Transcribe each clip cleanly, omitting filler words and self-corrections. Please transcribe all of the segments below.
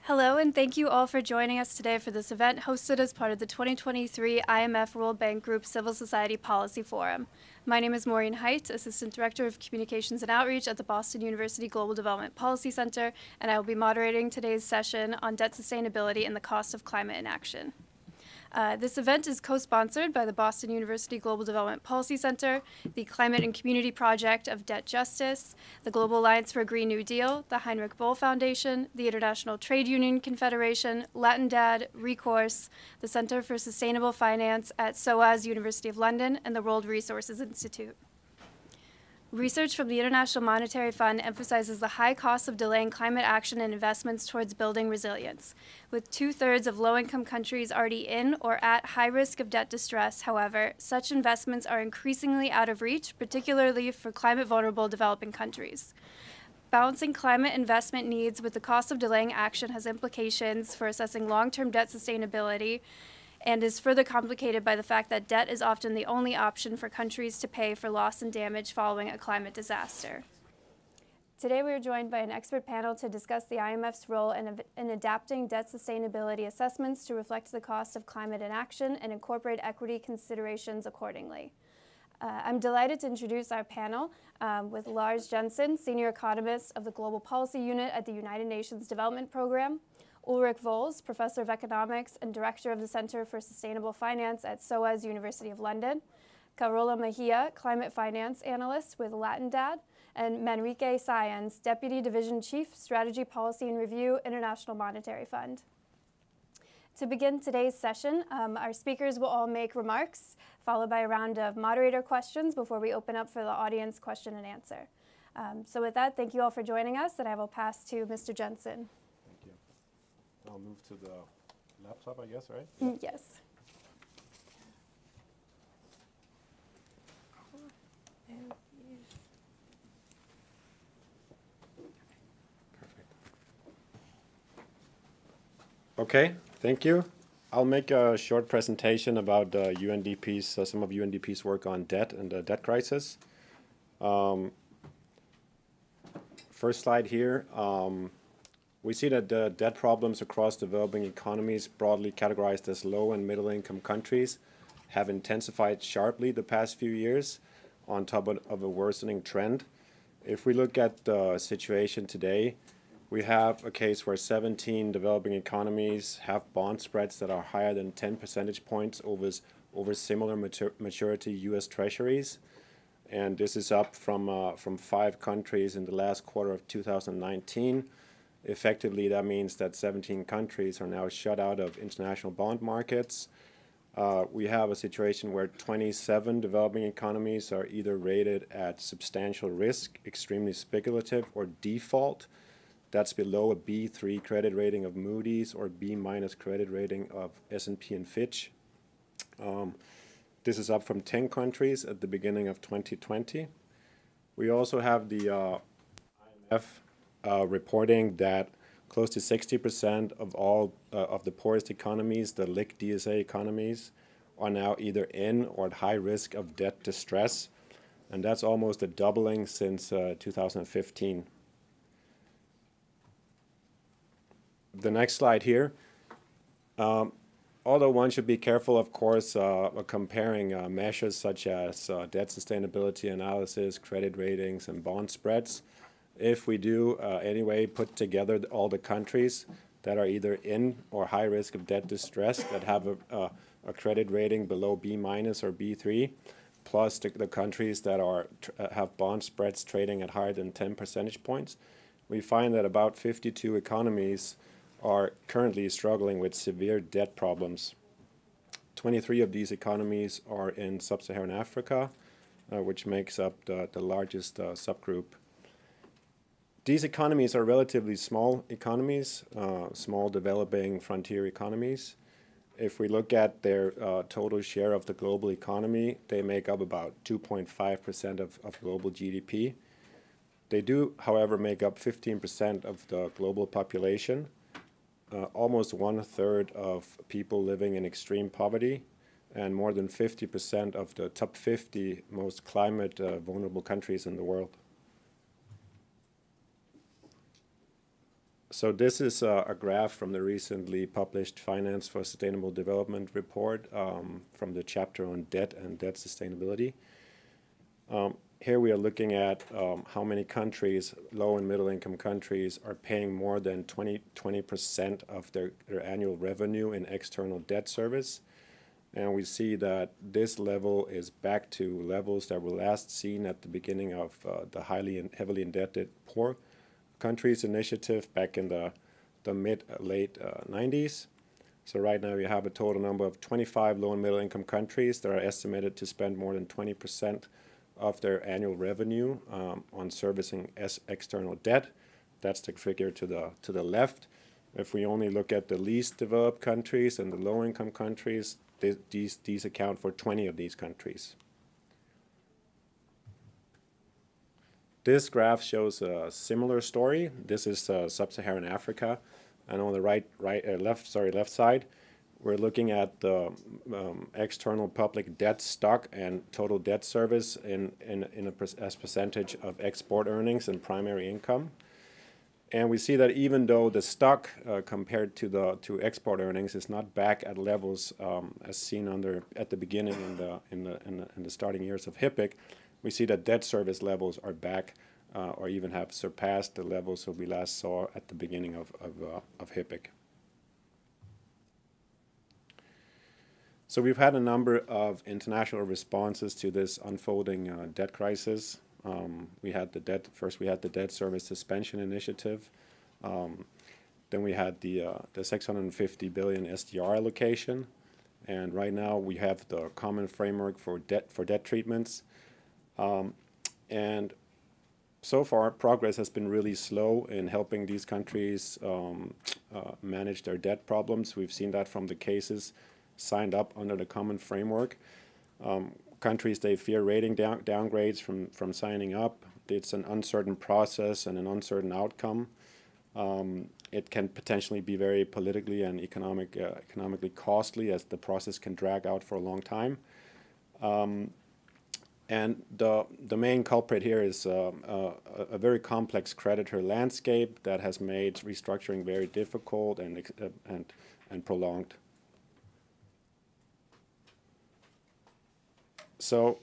Hello, and thank you all for joining us today for this event hosted as part of the 2023 IMF World Bank Group Civil Society Policy Forum. My name is Maureen Height, Assistant Director of Communications and Outreach at the Boston University Global Development Policy Center, and I will be moderating today's session on debt sustainability and the cost of climate inaction. This event is co-sponsored by the Boston University Global Development Policy Center, the Climate and Community Project of Debt Justice, the Global Alliance for a Green New Deal, the Heinrich Böll Foundation, the International Trade Union Confederation, LatinDad, Recourse, the Center for Sustainable Finance at SOAS University of London, and the World Resources Institute. Research from the International Monetary Fund emphasizes the high cost of delaying climate action and investments towards building resilience. With 2/3 of low-income countries already in or at high risk of debt distress, however, such investments are increasingly out of reach, particularly for climate-vulnerable developing countries. Balancing climate investment needs with the cost of delaying action has implications for assessing long-term debt sustainability, and is further complicated by the fact that debt is often the only option for countries to pay for loss and damage following a climate disaster. Today we are joined by an expert panel to discuss the IMF's role in adapting debt sustainability assessments to reflect the cost of climate inaction and incorporate equity considerations accordingly. I'm delighted to introduce our panel with Lars Jensen, Senior Economist of the Global Policy Unit at the United Nations Development Program, Ulrich Vols, Professor of Economics and Director of the Center for Sustainable Finance at SOAS University of London, Carola Mejia, Climate Finance Analyst with LatinDad, and Manrique Sáenz, Deputy Division Chief, Strategy, Policy and Review, International Monetary Fund. To begin today's session, our speakers will all make remarks, followed by a round of moderator questions before we open up for the audience question and answer. So with that, thank you all for joining us, and I will pass to Mr. Jensen. I'll move to the laptop, I guess, right? Yes. Perfect. Okay, thank you. I'll make a short presentation about UNDP's, some of UNDP's work on debt and the debt crisis. First slide here. We see that the debt problems across developing economies, broadly categorized as low and middle income countries, have intensified sharply the past few years on top of a worsening trend. If we look at the situation today, we have a case where 17 developing economies have bond spreads that are higher than 10 percentage points over similar maturity U.S. Treasuries. And this is up from 5 countries in the last quarter of 2019. Effectively, that means that 17 countries are now shut out of international bond markets. We have a situation where 27 developing economies are either rated at substantial risk, extremely speculative, or default. That's below a B3 credit rating of Moody's or B- credit rating of S&P and Fitch. This is up from 10 countries at the beginning of 2020. We also have the IMF reporting that close to 60% of all of the poorest economies, the LIC DSA economies, are now either in or at high risk of debt distress, and that's almost a doubling since 2015. The next slide here. Although one should be careful, of course, comparing measures such as debt sustainability analysis, credit ratings, and bond spreads, if we do anyway put together all the countries that are either in or high risk of debt distress that have a credit rating below B- or B3, plus the countries that have bond spreads trading at higher than 10 percentage points, we find that about 52 economies are currently struggling with severe debt problems. 23 of these economies are in sub-Saharan Africa, which makes up the largest subgroup. These economies are relatively small economies, small developing frontier economies. If we look at their total share of the global economy, they make up about 2.5% of global GDP. They do, however, make up 15% of the global population, almost 1/3 of people living in extreme poverty, and more than 50% of the top 50 most climate vulnerable countries in the world. So this is a graph from the recently published Finance for Sustainable Development report from the chapter on debt and debt sustainability. Here we are looking at how many countries, low and middle income countries, are paying more than 20% of their annual revenue in external debt service. And we see that this level is back to levels that were last seen at the beginning of the heavily indebted poor countries initiative back in the mid-late 90s. So right now we have a total number of 25 low and middle income countries that are estimated to spend more than 20% of their annual revenue on servicing external debt. That's the figure to the left. If we only look at the least developed countries and the low income countries, these account for 20 of these countries. This graph shows a similar story. This is sub-Saharan Africa, and on the left side, we're looking at the external public debt stock and total debt service as percentage of export earnings and primary income. And we see that even though the stock compared to export earnings is not back at levels as seen at the beginning in the starting years of HIPC, we see that debt service levels are back or even have surpassed the levels that we last saw at the beginning of HIPC. So we've had a number of international responses to this unfolding debt crisis. We had the debt service suspension initiative. Then we had the 650 billion SDR allocation, and right now we have the common framework for debt treatments. And so far, progress has been really slow in helping these countries manage their debt problems. We've seen that from the cases signed up under the common framework. Countries, they fear rating downgrades from signing up. It's an uncertain process and an uncertain outcome. It can potentially be very politically and economically costly, as the process can drag out for a long time. And the main culprit here is a very complex creditor landscape that has made restructuring very difficult and prolonged. So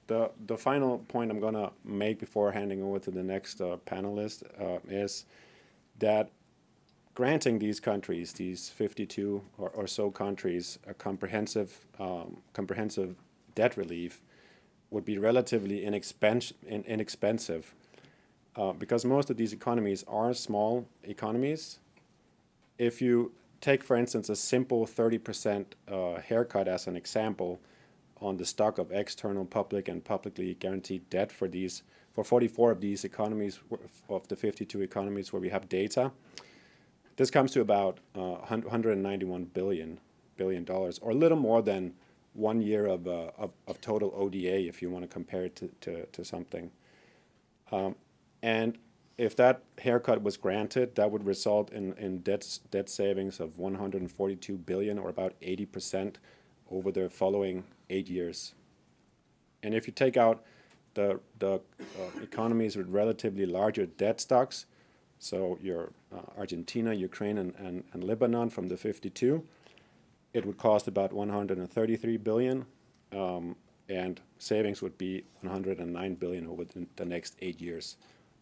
the final point I'm going to make before handing over to the next panelist is that granting these countries, these 52 or so countries, a comprehensive debt relief would be relatively inexpensive because most of these economies are small economies. If you take, for instance, a simple 30% haircut as an example on the stock of external public and publicly guaranteed debt for 44 of these economies, of the 52 economies where we have data, this comes to about $191 billion, or a little more than 1 year of total ODA, if you want to compare it to something. And if that haircut was granted, that would result in debt savings of $142 billion, or about 80% over the following 8 years. And if you take out the economies with relatively larger debt stocks, so your Argentina, Ukraine, and Lebanon from the 52, it would cost about $133 billion, and savings would be $109 billion over the next 8 years.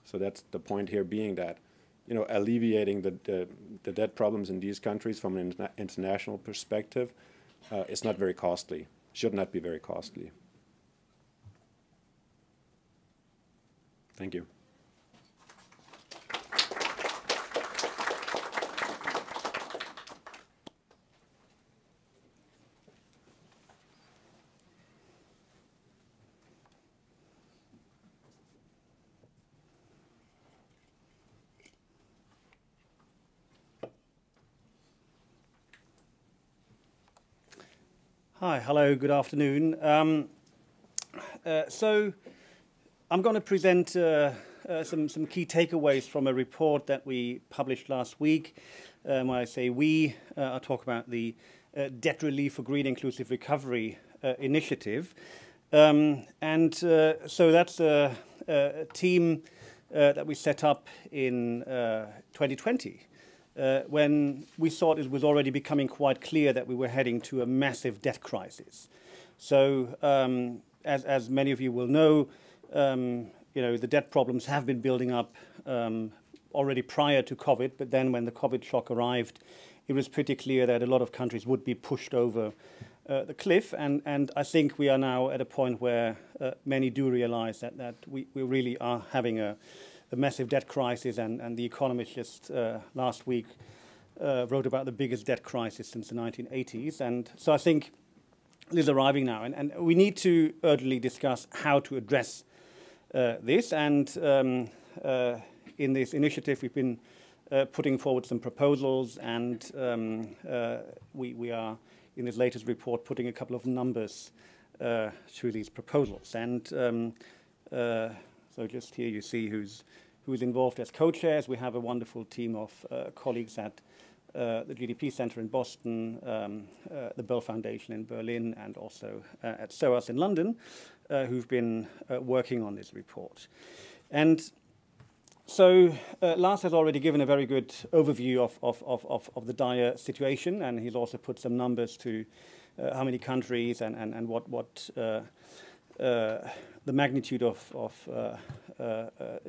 So that's the point here, being that, you know, alleviating the debt problems in these countries from an international perspective is not very costly, should not be very costly. Thank you. Hi, hello, good afternoon. So I'm going to present some key takeaways from a report that we published last week. When I say we, I'll talk about the Debt Relief for Green Inclusive Recovery initiative. So that's a team that we set up in 2020, when we thought it was already becoming quite clear that we were heading to a massive debt crisis. So, as many of you will know, the debt problems have been building up already prior to COVID, but then when the COVID shock arrived, it was pretty clear that a lot of countries would be pushed over the cliff, and I think we are now at a point where many do realize that we really are having a massive debt crisis, and The Economist just last week wrote about the biggest debt crisis since the 1980s, and so I think this is arriving now, and we need to urgently discuss how to address this, and in this initiative we've been putting forward some proposals, and we are in this latest report putting a couple of numbers to these proposals. And so just here you see who's involved as co-chairs. We have a wonderful team of colleagues at the GDP Center in Boston, the Bell Foundation in Berlin, and also at SOAS in London, who've been working on this report. And so Lars has already given a very good overview of the dire situation, and he's also put some numbers to how many countries and what the magnitude of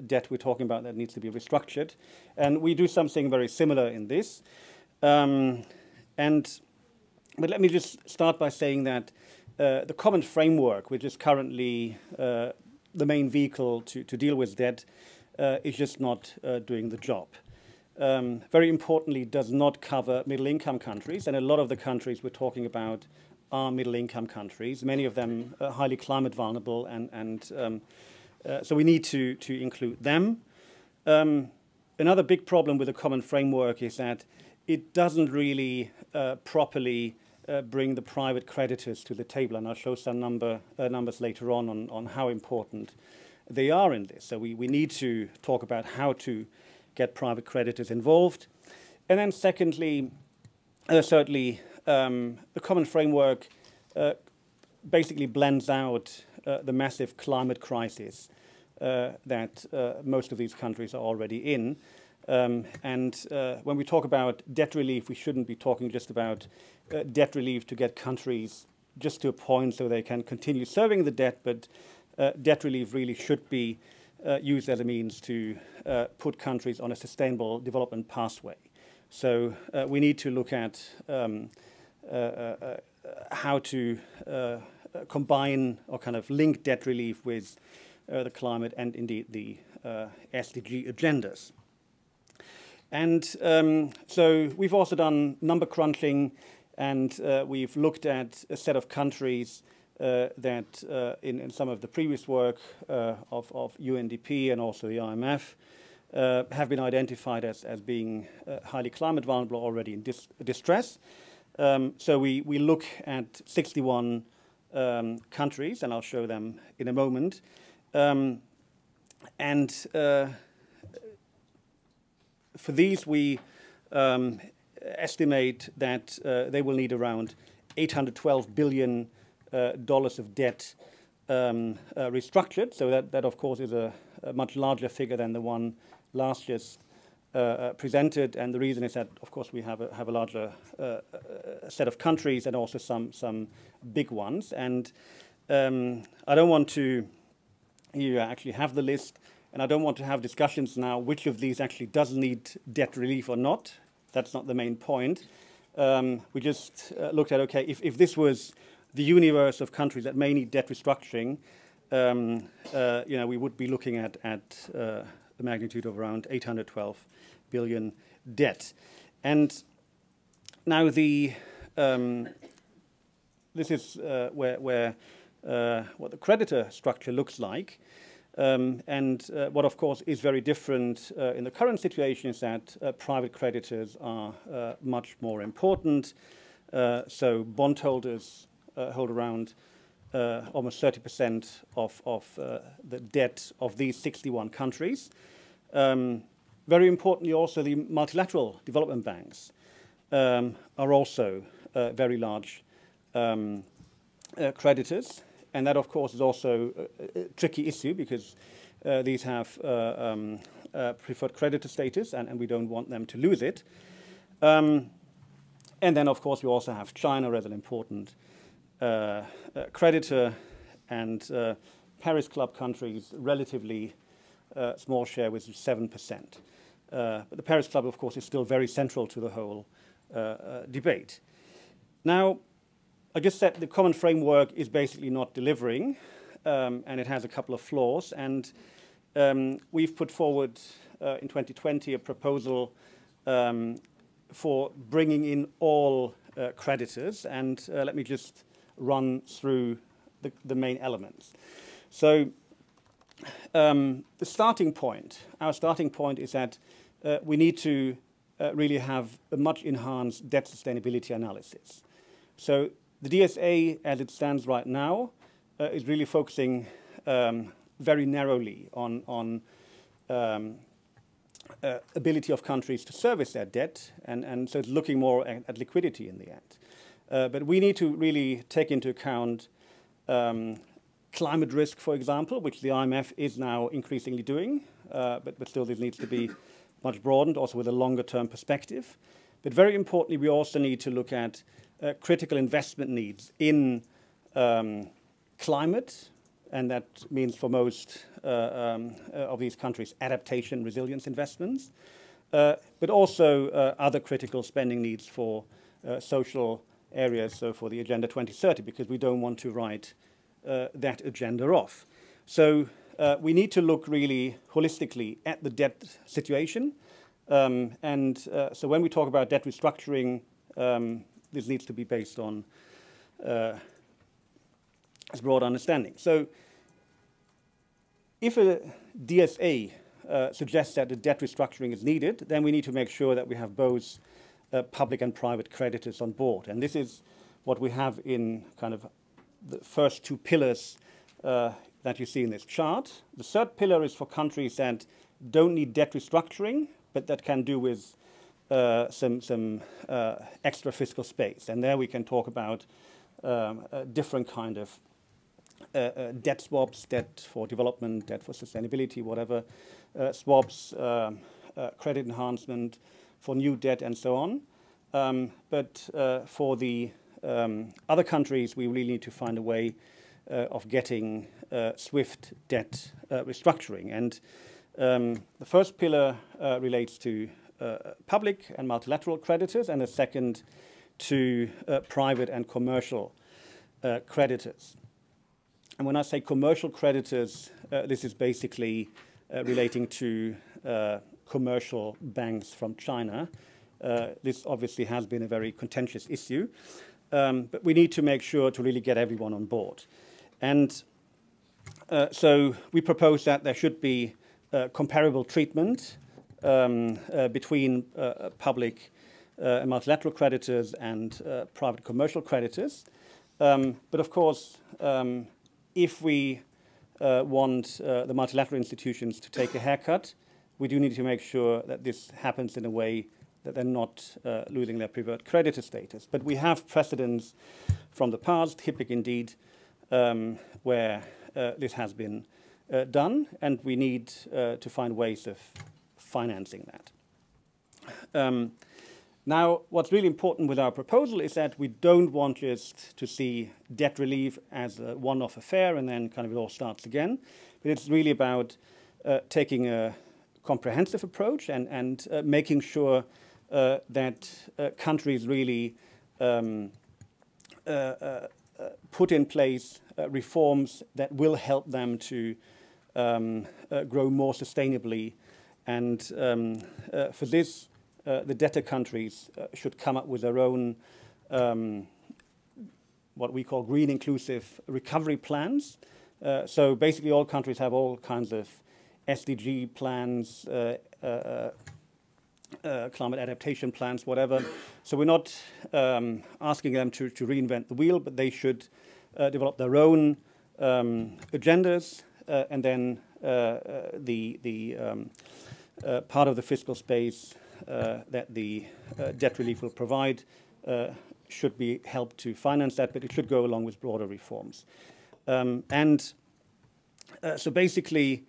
debt we're talking about that needs to be restructured. And we do something very similar in this. But let me just start by saying that the common framework, which is currently the main vehicle to deal with debt, is just not doing the job. Very importantly, does not cover middle-income countries, and a lot of the countries we're talking about are middle-income countries, many of them highly climate vulnerable, and so we need to include them. Another big problem with the common framework is that it doesn't really properly bring the private creditors to the table, and I'll show some numbers later on how important they are in this. So we need to talk about how to get private creditors involved. And then secondly, certainly, the common framework basically blends out the massive climate crisis that most of these countries are already in. And when we talk about debt relief, we shouldn't be talking just about debt relief to get countries just to a point so they can continue serving the debt, but debt relief really should be used as a means to put countries on a sustainable development pathway. So we need to look at how to combine or kind of link debt relief with the climate and indeed the SDG agendas. And so we've also done number crunching, and we've looked at a set of countries that in some of the previous work of UNDP and also the IMF have been identified as being highly climate vulnerable, already in distress. So we look at 61 countries, and I'll show them in a moment. For these, we estimate that they will need around $812 billion of debt restructured. So that of course, is a much larger figure than the one last just presented. And the reason is that, of course, we have a larger set of countries and also some big ones. And I don't want to, you actually have the list, and I don't want to have discussions now which of these actually does need debt relief or not. That's not the main point. We just looked at, okay, if this was the universe of countries that may need debt restructuring, we would be looking at the magnitude of around 812 billion debt. And now this is where what the creditor structure looks like. And what, of course, is very different in the current situation is that private creditors are much more important. So bondholders hold around almost 30% of the debt of these 61 countries. Very importantly, also, the multilateral development banks are also very large creditors. And that, of course, is also a tricky issue because these have preferred creditor status, and we don't want them to lose it. And then, of course, we also have China as an important creditor, and Paris Club countries, relatively small share with 7%. But the Paris Club, of course, is still very central to the whole debate. Now, I just said the common framework is basically not delivering, and it has a couple of flaws. And we've put forward in 2020 a proposal for bringing in all creditors. And let me just run through the main elements. So the starting point, our starting point is that we need to really have a much enhanced debt sustainability analysis. So the DSA, as it stands right now, is really focusing very narrowly on ability of countries to service their debt, and so it's looking more at liquidity in the end. But we need to really take into account climate risk, for example, which the IMF is now increasingly doing, but still this needs to be much broadened, also with a longer-term perspective. But very importantly, we also need to look at critical investment needs in climate, and that means for most of these countries adaptation, resilience investments, but also other critical spending needs for social areas, so for the Agenda 2030, because we don't want to write that agenda off. So we need to look really holistically at the debt situation, and so when we talk about debt restructuring, this needs to be based on a broad understanding. So if a DSA suggests that a debt restructuring is needed, then we need to make sure that we have both public and private creditors on board. And this is what we have in kind of the first two pillars that you see in this chart. The third pillar is for countries that don't need debt restructuring, but that can do with some extra fiscal space. And there we can talk about a different kind of debt swaps, debt for development, debt for sustainability, whatever, swaps, credit enhancement for new debt, and so on. But for the other countries, we really need to find a way of getting swift debt restructuring. And the first pillar relates to public and multilateral creditors, and the second to private and commercial creditors. And when I say commercial creditors, this is basically relating to commercial banks from China. This obviously has been a very contentious issue, but we need to make sure to really get everyone on board. And so we propose that there should be comparable treatment between public and multilateral creditors and private commercial creditors. But of course, if we want the multilateral institutions to take a haircut, we do need to make sure that this happens in a way that they're not losing their preferred creditor status. But we have precedents from the past, HIPC indeed, where this has been done, and we need to find ways of financing that. Now, what's really important with our proposal is that we don't want just to see debt relief as a one-off affair and then kind of it all starts again, but it's really about taking a comprehensive approach and making sure that countries really put in place reforms that will help them to grow more sustainably. And for this, the debtor countries should come up with their own what we call green inclusive recovery plans. So basically all countries have all kinds of SDG plans, climate adaptation plans, whatever. So we're not asking them to reinvent the wheel, but they should develop their own agendas, and then the part of the fiscal space that the debt relief will provide should be helped to finance that, but it should go along with broader reforms. So basically,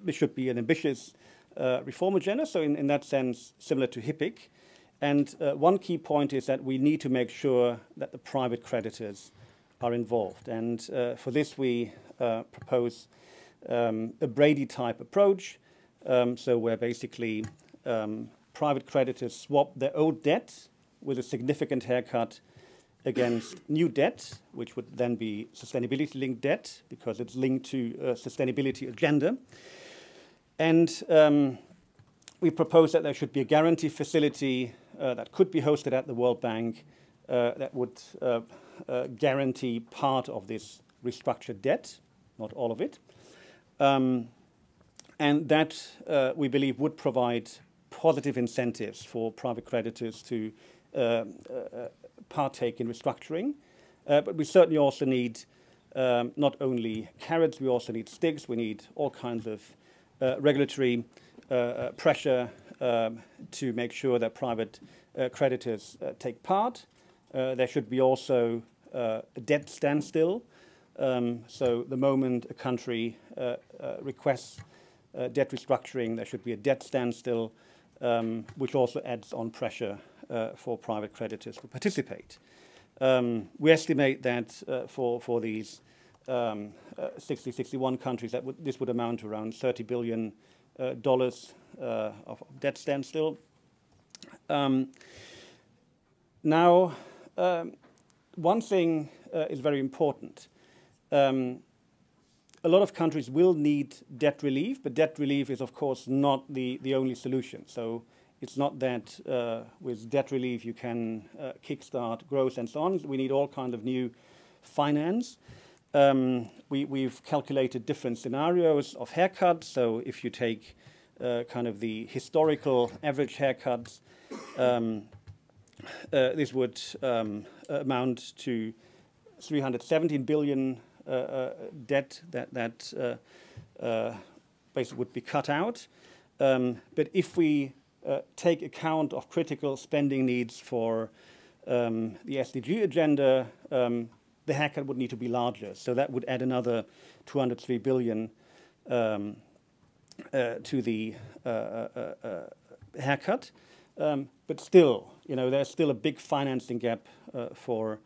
this should be an ambitious reform agenda, so in that sense, similar to HIPC. And one key point is that we need to make sure that the private creditors are involved. And for this, we propose a Brady-type approach, so where basically private creditors swap their old debt with a significant haircut against new debt, which would then be sustainability-linked debt, because it's linked to a sustainability agenda. And we propose that there should be a guarantee facility that could be hosted at the World Bank that would guarantee part of this restructured debt, not all of it. And that, we believe, would provide positive incentives for private creditors to partake in restructuring. But we certainly also need not only carrots, we also need sticks. We need all kinds of regulatory pressure to make sure that private creditors take part. There should be also a debt standstill. So the moment a country requests debt restructuring, there should be a debt standstill, which also adds on pressure for private creditors to participate. We estimate that for these 61 countries, this would amount to around $30 billion of debt standstill. Now, one thing is very important. A lot of countries will need debt relief, but debt relief is, of course, not the only solution. So it's not that with debt relief you can kickstart growth and so on. We need all kinds of new finance. We've calculated different scenarios of haircuts. So if you take kind of the historical average haircuts, this would amount to 317 billion debt that basically would be cut out. But if we take account of critical spending needs for the SDG agenda, the haircut would need to be larger. So that would add another 203 billion to the haircut. But still, you know, there's still a big financing gap for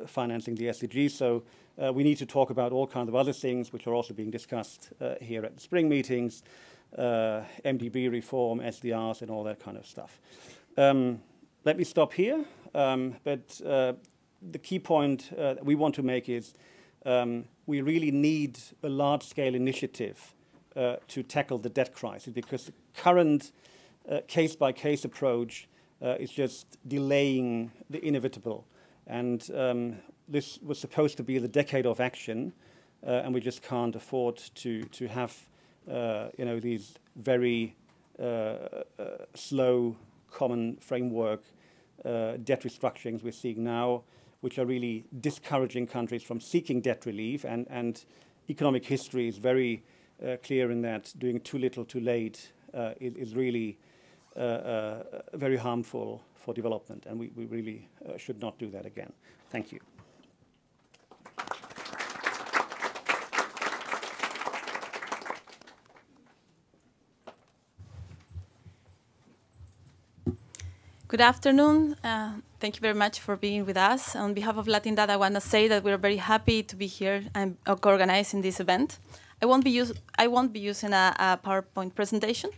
financing the SDGs. So we need to talk about all kinds of other things which are also being discussed here at the spring meetings, MDB reform, SDRs, and all that kind of stuff. Let me stop here. But the key point that we want to make is we really need a large-scale initiative to tackle the debt crisis, because the current case-by-case approach is just delaying the inevitable. And this was supposed to be the decade of action, and we just can't afford to have you know, these very slow common framework debt restructurings we're seeing now, which are really discouraging countries from seeking debt relief. And economic history is very clear in that doing too little too late is really very harmful for development, and we really should not do that again. Thank you. Good afternoon. Thank you very much for being with us. On behalf of Latindad, I want to say that we're very happy to be here and organizing this event. I won't be using a PowerPoint presentation,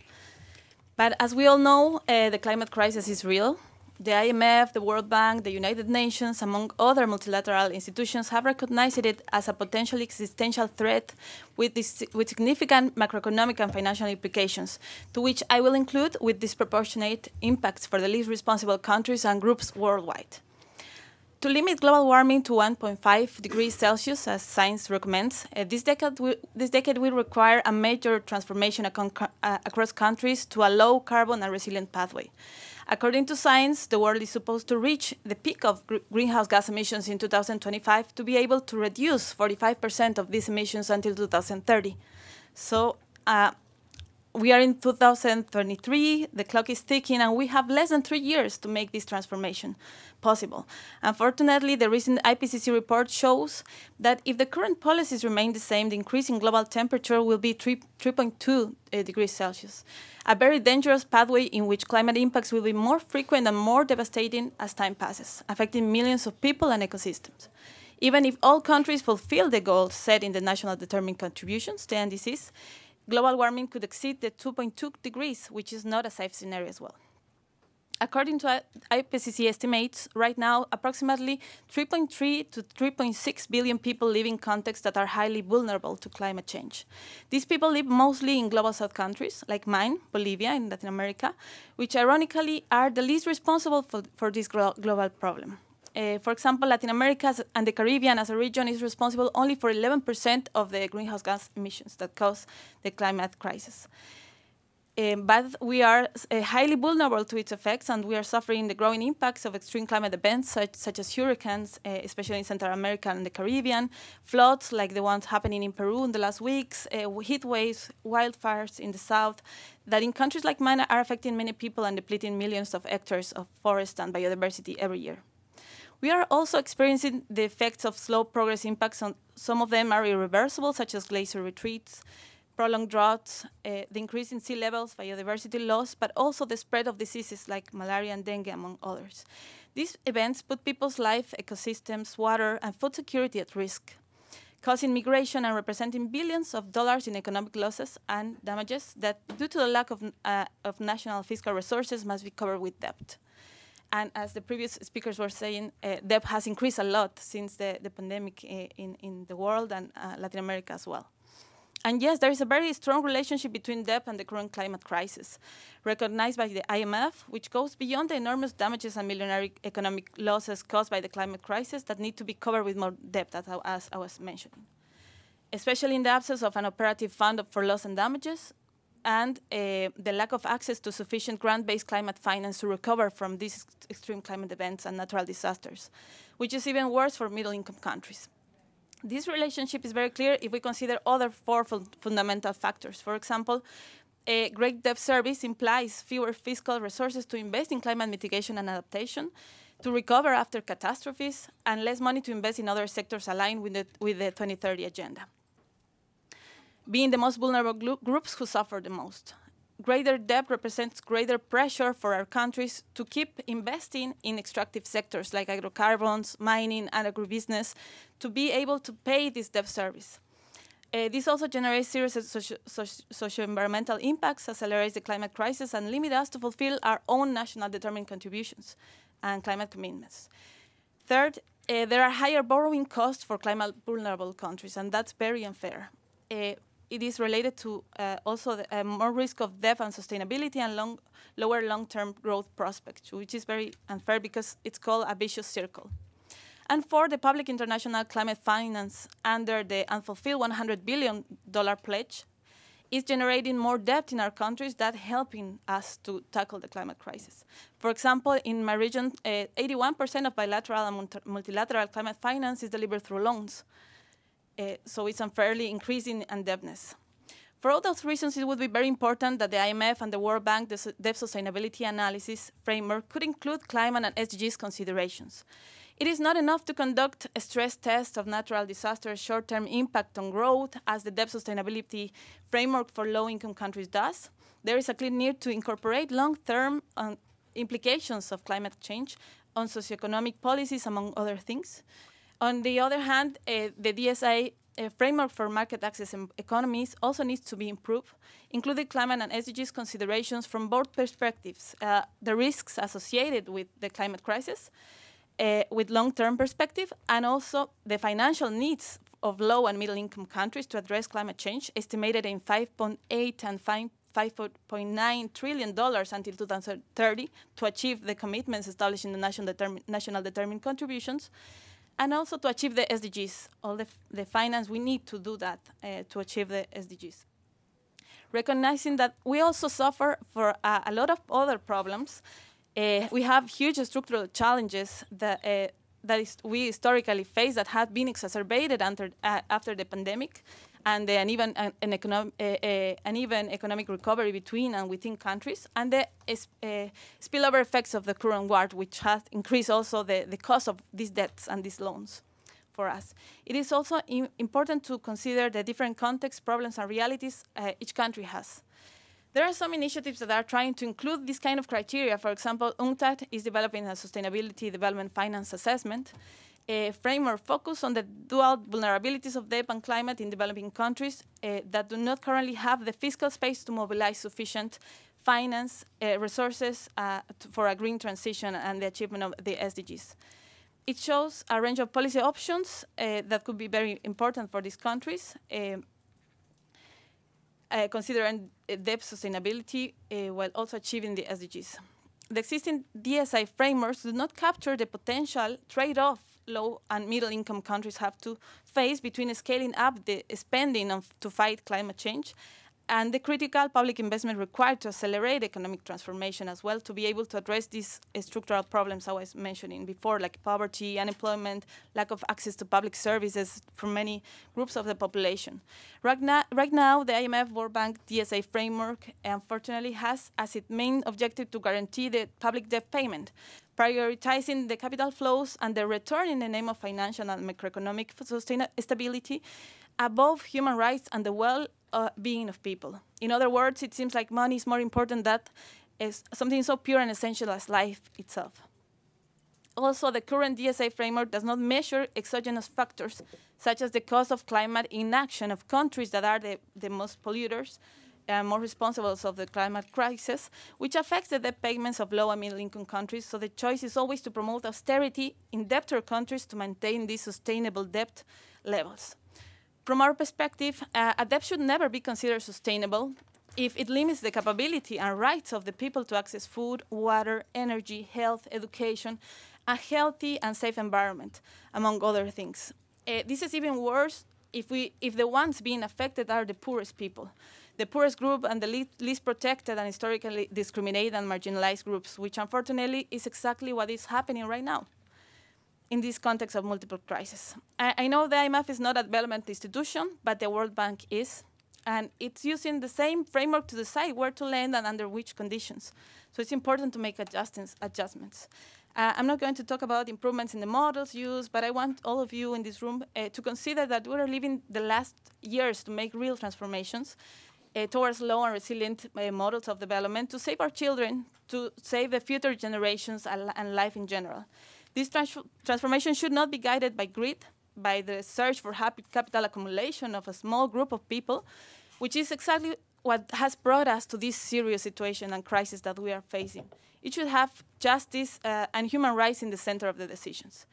but as we all know, the climate crisis is real. The IMF, the World Bank, the United Nations, among other multilateral institutions, have recognized it as a potentially existential threat with significant macroeconomic and financial implications, to which I will include with disproportionate impacts for the least responsible countries and groups worldwide. To limit global warming to 1.5 degrees Celsius, as science recommends, this decade will require a major transformation across countries to a low-carbon and resilient pathway. According to science, the world is supposed to reach the peak of greenhouse gas emissions in 2025 to be able to reduce 45% of these emissions until 2030. So we are in 2023, the clock is ticking, and we have less than 3 years to make this transformation possible. Unfortunately, the recent IPCC report shows that if the current policies remain the same, the increase in global temperature will be 3.2 degrees Celsius, a very dangerous pathway in which climate impacts will be more frequent and more devastating as time passes, affecting millions of people and ecosystems. Even if all countries fulfill the goals set in the National Determined Contributions, the NDCs, global warming could exceed the 2.2 degrees, which is not a safe scenario as well. According to IPCC estimates, right now, approximately 3.3 to 3.6 billion people live in contexts that are highly vulnerable to climate change. These people live mostly in global south countries, like mine, Bolivia, in Latin America, which ironically are the least responsible for this global problem. For example, Latin America and the Caribbean as a region is responsible only for 11% of the greenhouse gas emissions that cause the climate crisis. But we are highly vulnerable to its effects, and we are suffering the growing impacts of extreme climate events such as hurricanes, especially in Central America and the Caribbean, floods like the ones happening in Peru in the last weeks, heat waves, wildfires in the south, that in countries like mine are affecting many people and depleting millions of hectares of forest and biodiversity every year. We are also experiencing the effects of slow progress impacts. Some of them are irreversible, such as glacier retreats, prolonged droughts, the increase in sea levels, biodiversity loss, but also the spread of diseases like malaria and dengue, among others. These events put people's life, ecosystems, water, and food security at risk, causing migration and representing billions of dollars in economic losses and damages that, due to the lack of national fiscal resources, must be covered with debt. And as the previous speakers were saying, debt has increased a lot since the pandemic in the world and Latin America as well. And yes, there is a very strong relationship between debt and the current climate crisis, recognized by the IMF, which goes beyond the enormous damages and millionary economic losses caused by the climate crisis that need to be covered with more debt, as I was mentioning. Especially in the absence of an operative fund for loss and damages, and the lack of access to sufficient grant-based climate finance to recover from these extreme climate events and natural disasters, which is even worse for middle-income countries. This relationship is very clear if we consider other four fundamental factors. For example, a great debt service implies fewer fiscal resources to invest in climate mitigation and adaptation, to recover after catastrophes, and less money to invest in other sectors aligned with the 2030 agenda, being the most vulnerable groups who suffer the most. Greater debt represents greater pressure for our countries to keep investing in extractive sectors like hydrocarbons, mining, and agribusiness to be able to pay this debt service. This also generates serious socio-environmental impacts, accelerates the climate crisis, and limits us to fulfill our own national determined contributions and climate commitments. Third, there are higher borrowing costs for climate vulnerable countries, and that's very unfair. It is related to also more risk of debt and sustainability and lower long-term growth prospects, which is very unfair because it's called a vicious circle. And for the public international climate finance under the unfulfilled $100 billion pledge, is generating more debt in our countries that helping us to tackle the climate crisis. For example, in my region, 81% of bilateral and multilateral climate finance is delivered through loans. So it's unfairly increasing indebtedness. For all those reasons, it would be very important that the IMF and the World Bank debt sustainability analysis framework could include climate and SDGs considerations. It is not enough to conduct a stress test of natural disasters' short-term impact on growth, as the debt sustainability framework for low-income countries does. There is a clear need to incorporate long-term implications of climate change on socioeconomic policies, among other things. On the other hand, the DSA framework for market access economies also needs to be improved, including climate and SDGs considerations from both perspectives, the risks associated with the climate crisis, with long-term perspective, and also the financial needs of low and middle-income countries to address climate change, estimated in $5.8 and $5.9 trillion until 2030 to achieve the commitments established in the national determined contributions, and also to achieve the SDGs, all the finance we need to do that, to achieve the SDGs. Recognizing that we also suffer for a lot of other problems. We have huge structural challenges that we historically face that have been exacerbated after the pandemic, and the uneven economic recovery between and within countries, and the spillover effects of the current war, which has increased also the cost of these debts and these loans for us. It is also important to consider the different contexts, problems, and realities each country has. There are some initiatives that are trying to include this kind of criteria. For example, UNCTAD is developing a sustainability development finance assessment, a framework focused on the dual vulnerabilities of debt and climate in developing countries that do not currently have the fiscal space to mobilize sufficient finance resources for a green transition and the achievement of the SDGs. It shows a range of policy options that could be very important for these countries, considering debt sustainability while also achieving the SDGs. The existing DSI frameworks do not capture the potential trade-off low and middle-income countries have to face between scaling up the spending to fight climate change and the critical public investment required to accelerate economic transformation as well to be able to address these structural problems I was mentioning before, like poverty, unemployment, lack of access to public services for many groups of the population. Right now, the IMF World Bank DSA framework, unfortunately, has as its main objective to guarantee the public debt payment, prioritizing the capital flows and the return in the name of financial and macroeconomic stability above human rights and the well-being of people. In other words, it seems like money is more important than something so pure and essential as life itself. Also, the current DSA framework does not measure exogenous factors, such as the cost of climate inaction of countries that are the most polluters and more responsible of the climate crisis, which affects the debt payments of low and middle-income countries. So the choice is always to promote austerity in debtor countries to maintain these sustainable debt levels. From our perspective, a debt should never be considered sustainable if it limits the capability and rights of the people to access food, water, energy, health, education, a healthy and safe environment, among other things. This is even worse if the ones being affected are the poorest people, the poorest group and the least protected and historically discriminated and marginalized groups, which unfortunately is exactly what is happening right now in this context of multiple crises. I know the IMF is not a development institution, but the World Bank is, and it's using the same framework to decide where to lend and under which conditions. So it's important to make adjustments. I'm not going to talk about improvements in the models used, but I want all of you in this room to consider that we are living the last years to make real transformations towards low and resilient models of development to save our children, to save the future generations and life in general. This transformation should not be guided by greed, by the search for happy capital accumulation of a small group of people, which is exactly what has brought us to this serious situation and crisis that we are facing. It should have justice and human rights in the center of the decisions.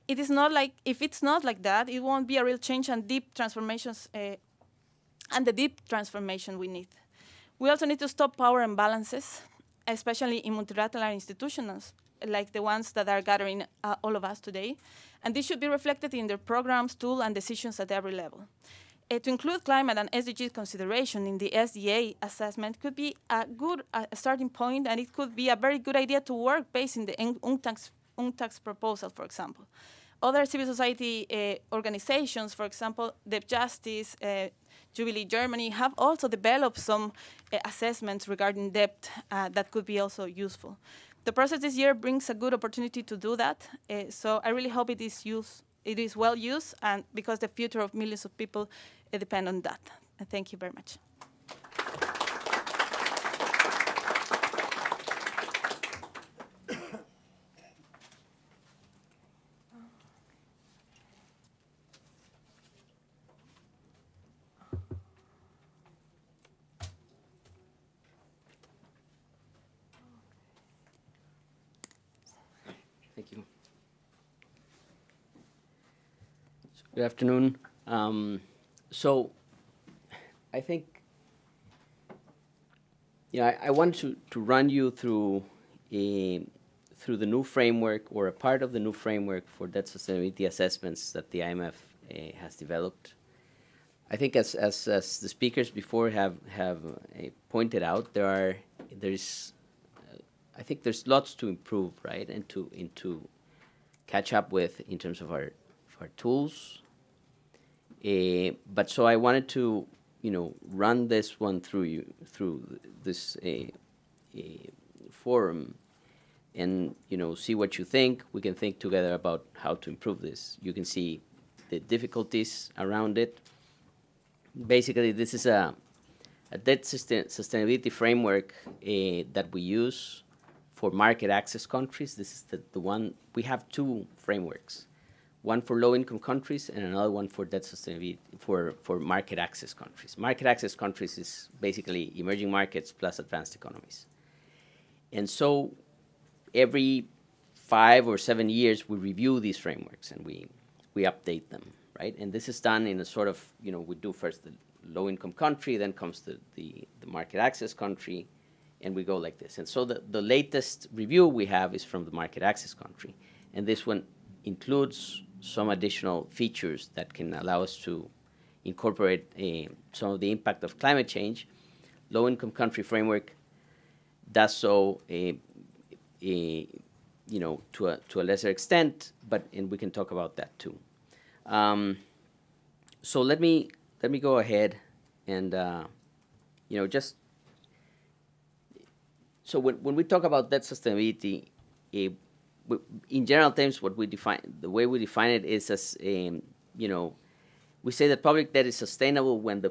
It is not like, if it's not like that, it won't be a real change and deep transformations, and the deep transformation we need. We also need to stop power imbalances, especially in multilateral institutions, like the ones that are gathering all of us today. And this should be reflected in their programs, tools, and decisions at every level. To include climate and SDG consideration in the SDA assessment could be a good starting point, and it could be a very good idea to work based on the UNCTAD's proposal, for example. Other civil society organizations, for example, Debt Justice, Jubilee Germany, have also developed some assessments regarding debt that could be also useful. The process this year brings a good opportunity to do that, so I really hope it is well used, and because the future of millions of people depend on that. And thank you very much. Thank you. Good afternoon. So I think, I want to run you through the new framework, or a part of the new framework for debt sustainability assessments that the IMF has developed. I think as the speakers before have pointed out, I think there's lots to improve, right, and to catch up with in terms of our tools, But so I wanted to, run this one through this forum, and see what you think. We can think together about how to improve this. You can see the difficulties around it. Basically, this is a debt sustainability framework that we use for market access countries. This is the one. We have two frameworks, one for low-income countries and another one for debt sustainability for market access countries. Market access countries is basically emerging markets plus advanced economies. And so every 5 or 7 years, we review these frameworks and we update them, right? And this is done in a sort of, we do first the low-income country, then comes the market access country, and we go like this. And so the latest review we have is from the market access country. And this one includes some additional features that can allow us to incorporate some of the impact of climate change. Low-income country framework does so, to a lesser extent, and we can talk about that too. So let me go ahead and just so when we talk about debt sustainability, in general terms, the way we define it is as we say that public debt is sustainable when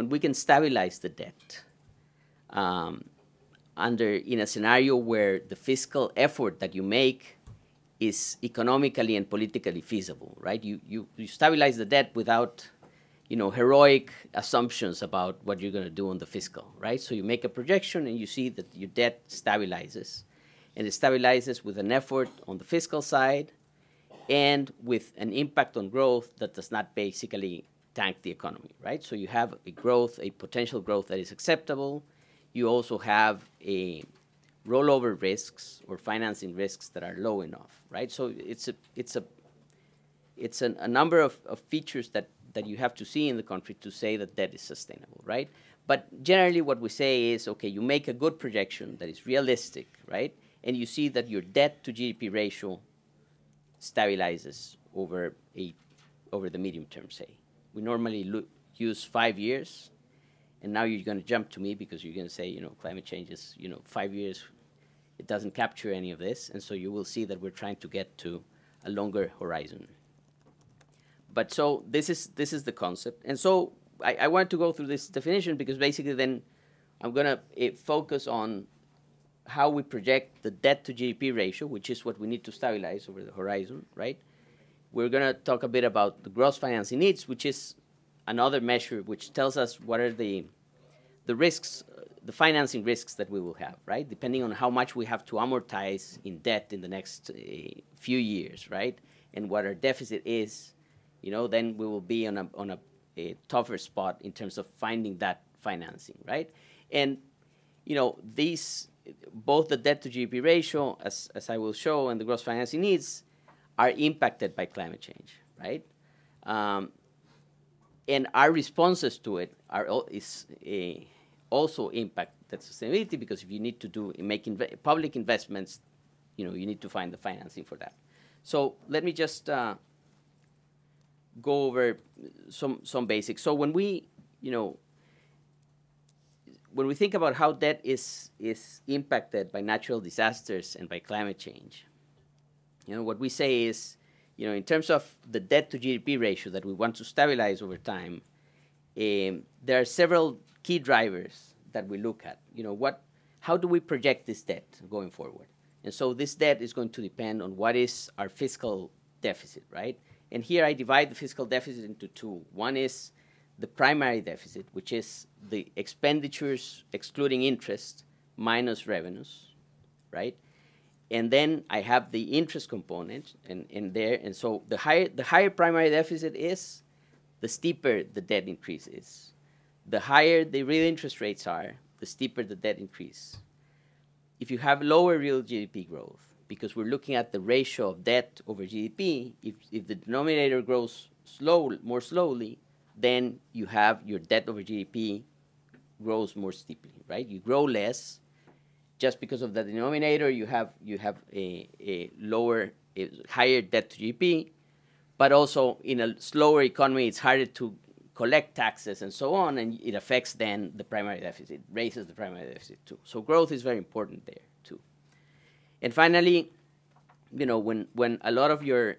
we can stabilize the debt in a scenario where the fiscal effort that you make is economically and politically feasible, right? You stabilize the debt without, heroic assumptions about what you're going to do on the fiscal, right? So you make a projection and you see that your debt stabilizes. And it stabilizes with an effort on the fiscal side and with an impact on growth that does not basically tank the economy, right? So you have a potential growth that is acceptable. You also have a rollover risks or financing risks that are low enough, right? So it's a number of features that you have to see in the country to say that debt is sustainable, right? But generally what we say is, okay, you make a good projection that is realistic, right? And you see that your debt to GDP ratio stabilizes over the medium term, say. We normally use 5 years, and now you're going to jump to me because you're going to say, climate change is, 5 years, it doesn't capture any of this, and so you will see that we're trying to get to a longer horizon. But so this is the concept, and so I wanted to go through this definition because basically then I'm going to focus on how we project the debt to GDP ratio, which is what we need to stabilize over the horizon, right? We're going to talk a bit about the gross financing needs, which is another measure which tells us what are the risks, the financing risks that we will have, right? Depending on how much we have to amortize in debt in the next few years, right? And what our deficit is, then we will be on a tougher spot in terms of finding that financing, right? And, both the debt to GDP ratio, as I will show, and the gross financing needs are impacted by climate change, right? And our responses to it also impact that sustainability because if you need to make public investments, you need to find the financing for that. So let me just go over some basics. So when we think about how debt is impacted by natural disasters and by climate change, what we say is, in terms of the debt to GDP ratio that we want to stabilize over time, there are several key drivers that we look at. How do we project this debt going forward? And so this debt is going to depend on what is our fiscal deficit, right? And here I divide the fiscal deficit into two. One is the primary deficit, which is the expenditures excluding interest minus revenues, right? And then I have the interest component and so the higher primary deficit is, the steeper the debt increase is. The higher the real interest rates are, the steeper the debt increase. If you have lower real GDP growth, because we're looking at the ratio of debt over GDP, if the denominator grows more slowly, then you have your debt over GDP grows more steeply, right? You grow less. Just because of the denominator, you have a higher debt to GDP, but also in a slower economy, it's harder to collect taxes and so on, and it affects then the primary deficit, raises the primary deficit too. So growth is very important there too. And finally, when a lot of your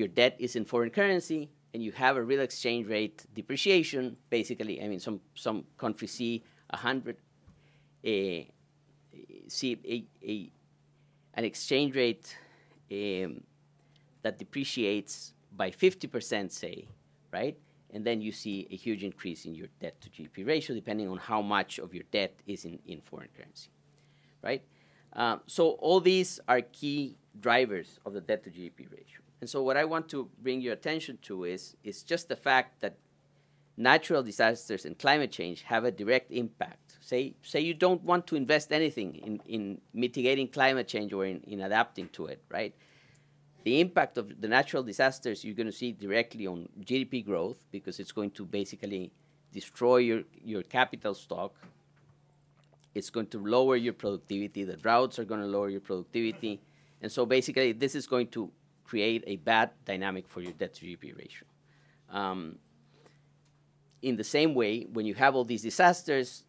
debt is in foreign currency and you have a real exchange rate depreciation, basically, I mean, some countries see 100 an exchange rate that depreciates by 50%, say, right? And then you see a huge increase in your debt to GDP ratio, depending on how much of your debt is in foreign currency, right? So all these are key drivers of the debt to GDP ratio. And so what I want to bring your attention to is just the fact that natural disasters and climate change have a direct impact. Say you don't want to invest anything in mitigating climate change or in adapting to it, right? The impact of the natural disasters you're going to see directly on GDP growth, because it's going to basically destroy your capital stock. It's going to lower your productivity. The droughts are going to lower your productivity. And so basically this is going to create a bad dynamic for your debt to GDP ratio. In the same way, when you have all these disasters,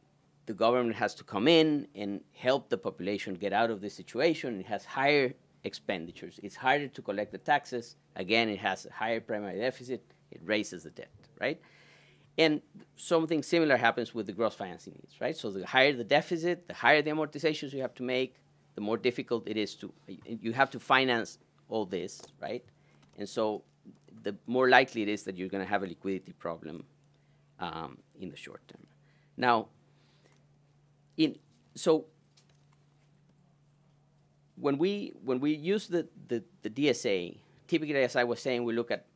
the government has to come in and help the population get out of this situation. It has higher expenditures. It's harder to collect the taxes. Again, it has a higher primary deficit. It raises the debt, right? And something similar happens with the gross financing needs, right? So the higher the deficit, the higher the amortizations you have to make, the more difficult it is you have to finance all this, right? And so the more likely it is that you're going to have a liquidity problem in the short term. Now, so when we use the DSA, typically, as I was saying, we look at,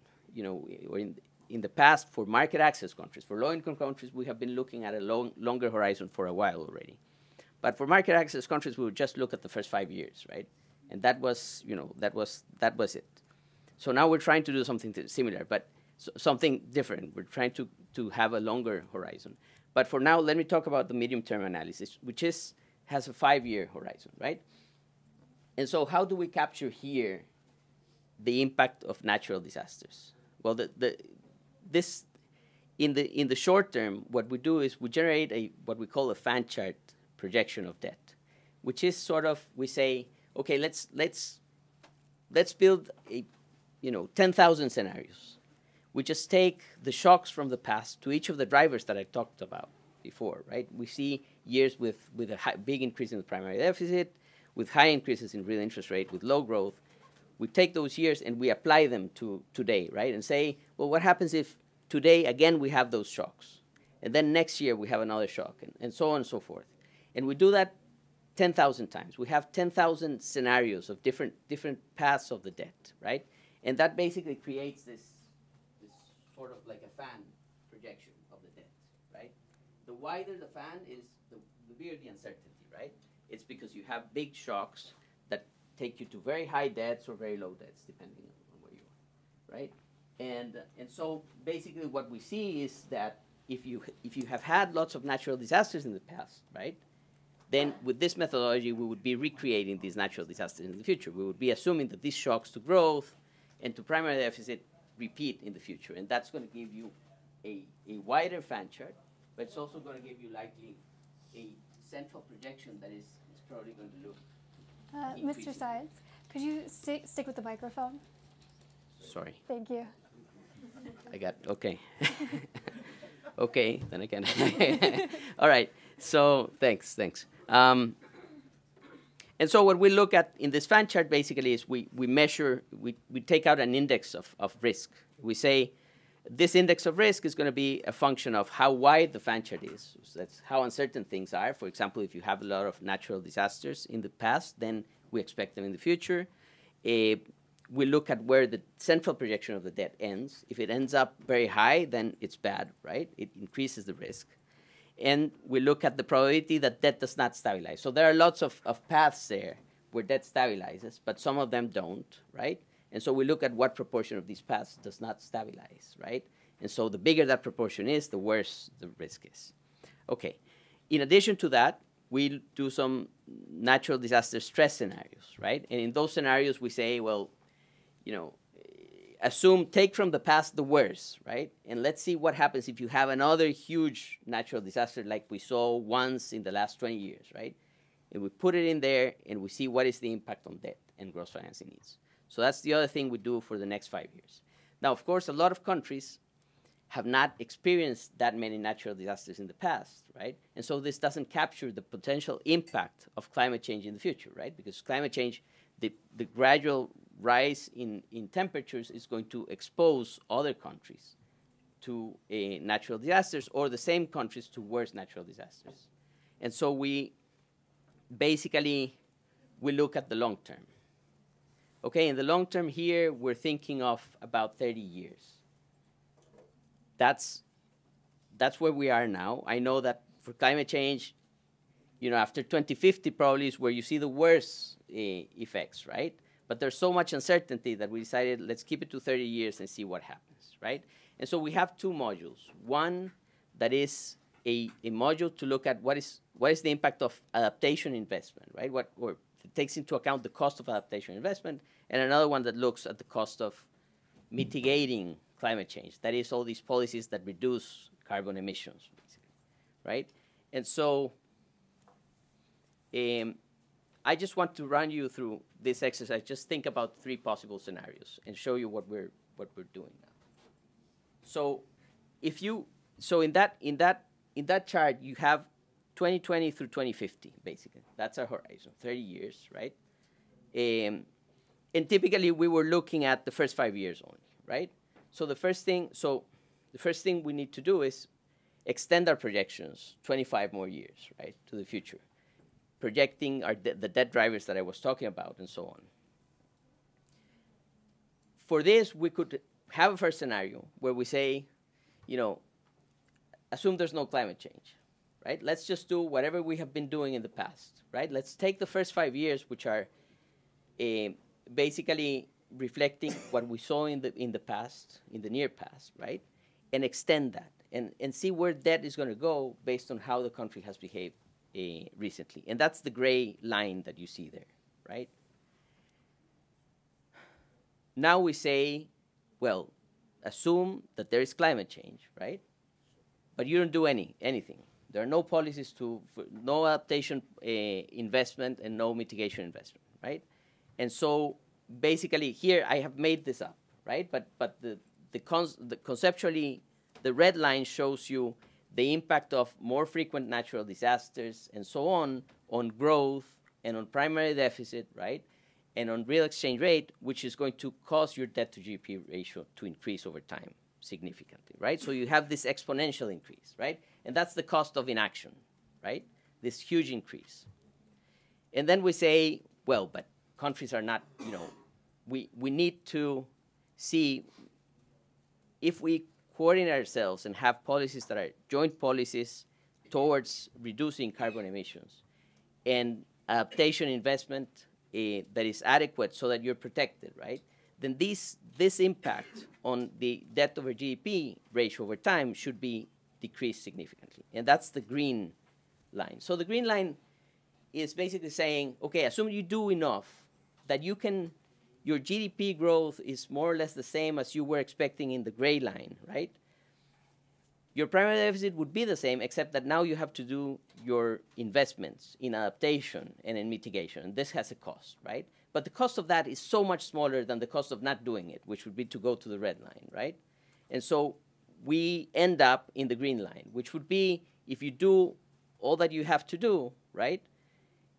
or in the past, for market access countries, for low-income countries, we have been looking at a longer horizon for a while already. But for market access countries, we would just look at the first 5 years, right? And that was, that was it. So now we're trying to do something similar, but something different. We're trying to have a longer horizon. But for now, let me talk about the medium-term analysis, which has a 5-year horizon, right? And so how do we capture here the impact of natural disasters? Well, in the short term, what we do is we generate what we call a fan chart projection of debt, which is sort of, we say, okay, let's build 10,000 scenarios. We just take the shocks from the past to each of the drivers that I talked about before, right? We see years with a big increase in the primary deficit, with high increases in real interest rate, with low growth. We take those years and we apply them to today, right? And say, well, what happens if today, again, we have those shocks? And then next year we have another shock, and so on and so forth. And we do that 10,000 times. We have 10,000 scenarios of different paths of the debt, right? And that basically creates this sort of like a fan projection of the debt, right? The wider the fan is, the bigger the uncertainty, right? It's because you have big shocks that take you to very high debts or very low debts, depending on where you are, right? And so basically what we see is that if you have had lots of natural disasters in the past, right, then with this methodology, we would be recreating these natural disasters in the future. We would be assuming that these shocks to growth and to primary deficit repeat in the future. And that's going to give you a wider fan chart, but it's also going to give you likely a central projection that is probably going to look Mr. Sides, could you stick with the microphone? Sorry. Thank you. I got, okay. Okay, then again. All right, so thanks. And so what we look at in this fan chart basically is we measure, we take out an index of risk. We say this index of risk is going to be a function of how wide the fan chart is. So that's how uncertain things are. For example, if you have a lot of natural disasters in the past, then we expect them in the future. We look at where the central projection of the debt ends. If it ends up very high, then it's bad, right? It increases the risk. And we look at the probability that debt does not stabilize. So there are lots of paths there where debt stabilizes, but some of them don't, right? And so we look at what proportion of these paths does not stabilize, right? And so the bigger that proportion is, the worse the risk is. Okay. In addition to that, we do some natural disaster stress scenarios, right? And in those scenarios, we say, well, take from the past the worst, right? And let's see what happens if you have another huge natural disaster like we saw once in the last 20 years, right? And we put it in there, and we see what is the impact on debt and gross financing needs. So that's the other thing we do for the next 5 years. Now, of course, a lot of countries have not experienced that many natural disasters in the past, right? And so this doesn't capture the potential impact of climate change in the future, right? Because climate change, the gradual rise in temperatures is going to expose other countries to natural disasters, or the same countries to worse natural disasters. And so we look at the long term. Okay, in the long term here, we're thinking of about 30 years. That's where we are now. I know that for climate change, after 2050 probably is where you see the worst effects, right? But there's so much uncertainty that we decided let's keep it to 30 years and see what happens, right? And so we have 2 modules. One that is a module to look at what is the impact of adaptation investment, right? Or it takes into account the cost of adaptation investment, and another one that looks at the cost of mitigating climate change. That is all these policies that reduce carbon emissions, basically, right? And so I just want to run you through this exercise. Just think about 3 possible scenarios and show you what we're doing now. So in that chart you have 2020 through 2050, basically. That's our horizon, 30 years, right? And typically we were looking at the first 5 years only, right? So the first thing we need to do is extend our projections 25 more years, right, to the future, projecting the debt drivers that I was talking about and so on. For this, we could have a first scenario where we say, assume there's no climate change, right? Let's just do whatever we have been doing in the past, right? Let's take the first 5 years, which are basically reflecting what we saw in the past, in the near past, right? And extend that and see where debt is going to go based on how the country has behaved recently. And that's the gray line that you see there, right? Now we say, well, assume that there is climate change, right? But you don't do anything. There are no policies no adaptation investment and no mitigation investment, right? And so basically here I have made this up, right? But conceptually, the red line shows you the impact of more frequent natural disasters and so on growth and on primary deficit, right? And on real exchange rate, which is going to cause your debt to GDP ratio to increase over time significantly, right? So you have this exponential increase, right? And that's the cost of inaction, right? This huge increase. And then we say, well, but countries are not, we need to see if we coordinate ourselves and have policies that are joint policies towards reducing carbon emissions and adaptation investment that is adequate so that you're protected, right? Then this impact on the debt over GDP ratio over time should be decreased significantly. And that's the green line. So the green line is basically saying, okay, assume you do enough that your GDP growth is more or less the same as you were expecting in the gray line, right? Your primary deficit would be the same, except that now you have to do your investments in adaptation and in mitigation. And this has a cost, right? But the cost of that is so much smaller than the cost of not doing it, which would be to go to the red line, right? And so we end up in the green line, which would be if you do all that you have to do, right?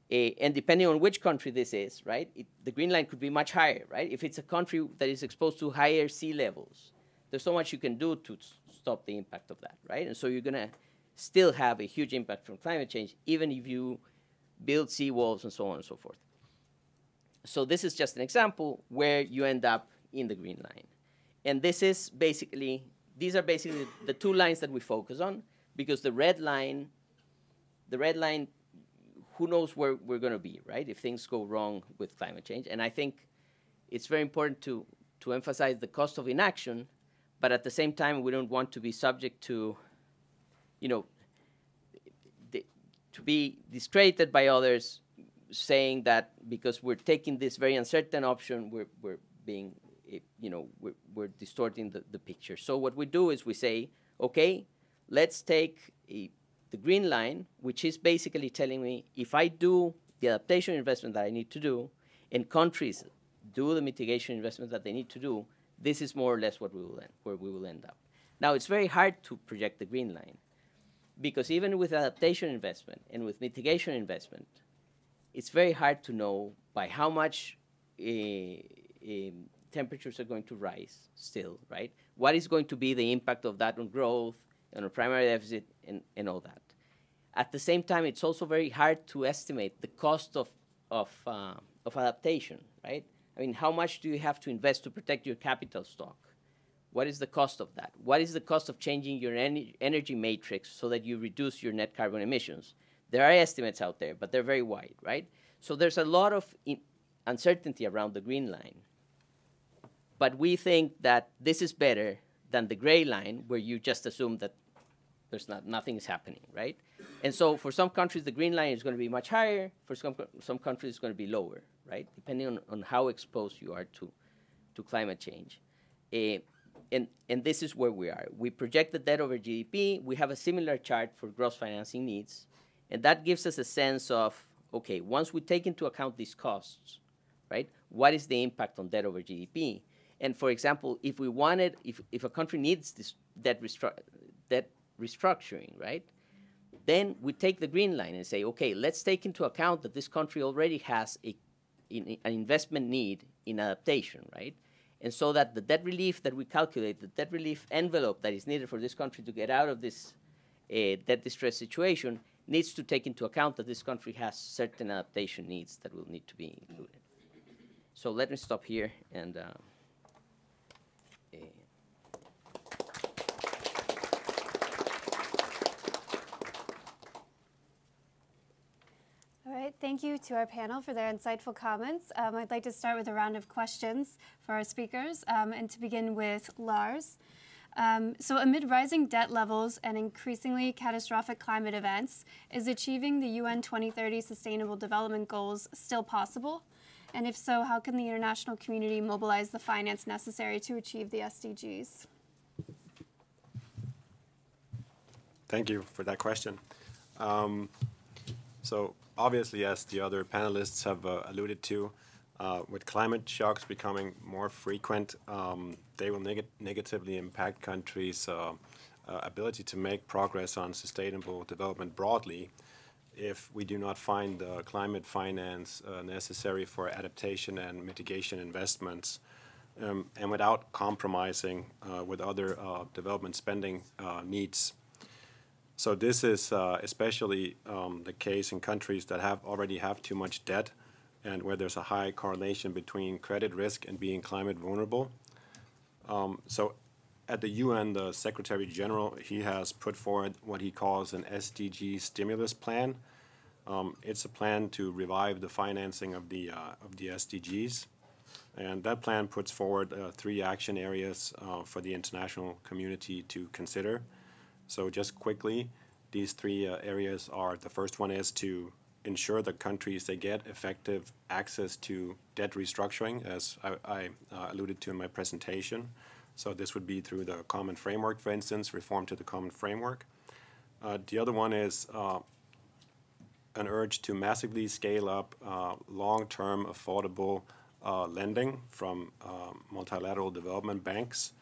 And depending on which country this is, right, the green line could be much higher, right? If it's a country that is exposed to higher sea levels, there's so much you can do to stop the impact of that, right? And so you're going to still have a huge impact from climate change, even if you build seawalls and so on and so forth. So this is just an example where you end up in the green line. And these are basically the 2 lines that we focus on, because the red line, who knows where we're going to be, right, if things go wrong with climate change. And I think it's very important to emphasize the cost of inaction, but at the same time, we don't want to be subject to, to be discredited by others saying that because we're taking this very uncertain option, we're being we're distorting the picture. So what we do is we say, okay, let's take the green line, which is basically telling me if I do the adaptation investment that I need to do, and countries do the mitigation investment that they need to do, this is more or less where we will end up. Now, it's very hard to project the green line, because even with adaptation investment and with mitigation investment, it's very hard to know by how much temperatures are going to rise still, right? What is going to be the impact of that on growth, and on primary deficit, and all that. At the same time, it's also very hard to estimate the cost of adaptation, right? I mean, how much do you have to invest to protect your capital stock? What is the cost of that? What is the cost of changing your energy matrix so that you reduce your net carbon emissions? There are estimates out there, but they're very wide, right? So there's a lot of uncertainty around the green line. But we think that this is better than the gray line, where you just assume that nothing is happening, right? And so for some countries, the green line is going to be much higher. For some countries, it's going to be lower, right? Depending on how exposed you are to climate change. And this is where we are. We project the debt over GDP. We have a similar chart for gross financing needs. And that gives us a sense of, okay, once we take into account these costs, right, what is the impact on debt over GDP? And for example, if a country needs this debt restructuring, right, then we take the green line and say, okay, let's take into account that this country already has an investment need in adaptation, right? And so that the debt relief that we calculate, the debt relief envelope that is needed for this country to get out of this debt distress situation, needs to take into account that this country has certain adaptation needs that will need to be included. So let me stop here and All right, thank you to our panel for their insightful comments. I'd like to start with a round of questions for our speakers, and to begin with Lars. So amid rising debt levels and increasingly catastrophic climate events, is achieving the UN 2030 Sustainable Development Goals still possible? And if so, how can the international community mobilize the finance necessary to achieve the SDGs? Thank you for that question. So obviously, as the other panelists have alluded to, with climate shocks becoming more frequent, they will negatively impact countries' ability to make progress on sustainable development broadly if we do not find the climate finance necessary for adaptation and mitigation investments, and without compromising with other development spending needs. So this is especially the case in countries that already have too much debt, and where there's a high correlation between credit risk and being climate vulnerable. So at the UN, the Secretary General, he has put forward what he calls an SDG stimulus plan. It's a plan to revive the financing of the SDGs. And that plan puts forward 3 action areas for the international community to consider. So just quickly, these 3 areas are, the first one is to ensure that countries, they get effective access to debt restructuring, as I alluded to in my presentation. So this would be through the common framework, for instance, reform to the common framework. The other one is an urge to massively scale up long-term affordable lending from multilateral development banks.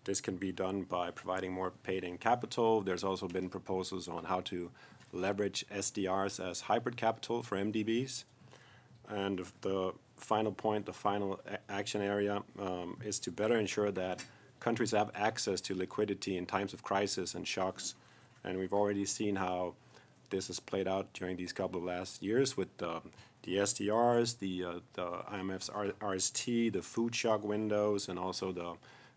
This can be done by providing more paid-in capital. There's also been proposals on how to leverage SDRs as hybrid capital for MDBs. And the final point, the final action area, is to better ensure that countries have access to liquidity in times of crisis and shocks. And we've already seen how this has played out during these couple of last years with the SDRs, the IMF's RST, the food shock windows, and also the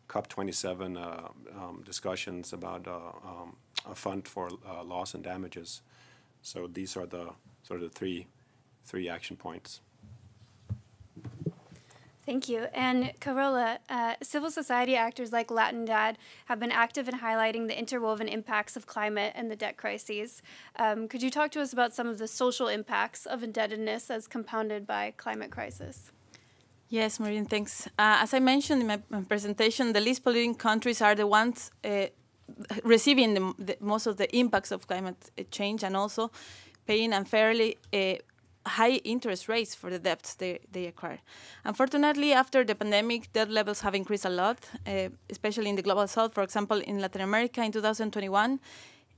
COP27 discussions about a fund for loss and damages. So these are the sort of the three action points. Thank you. And Carola, civil society actors like Latin Dad have been active in highlighting the interwoven impacts of climate and the debt crises. Could you talk to us about some of the social impacts of indebtedness as compounded by climate crisis? Yes, Maureen, thanks. As I mentioned in my presentation, the least polluting countries are the ones receiving most of the impacts of climate change, and also paying unfairly high interest rates for the debts they acquire. Unfortunately, after the pandemic, debt levels have increased a lot, especially in the global south. For example, in Latin America in 2021,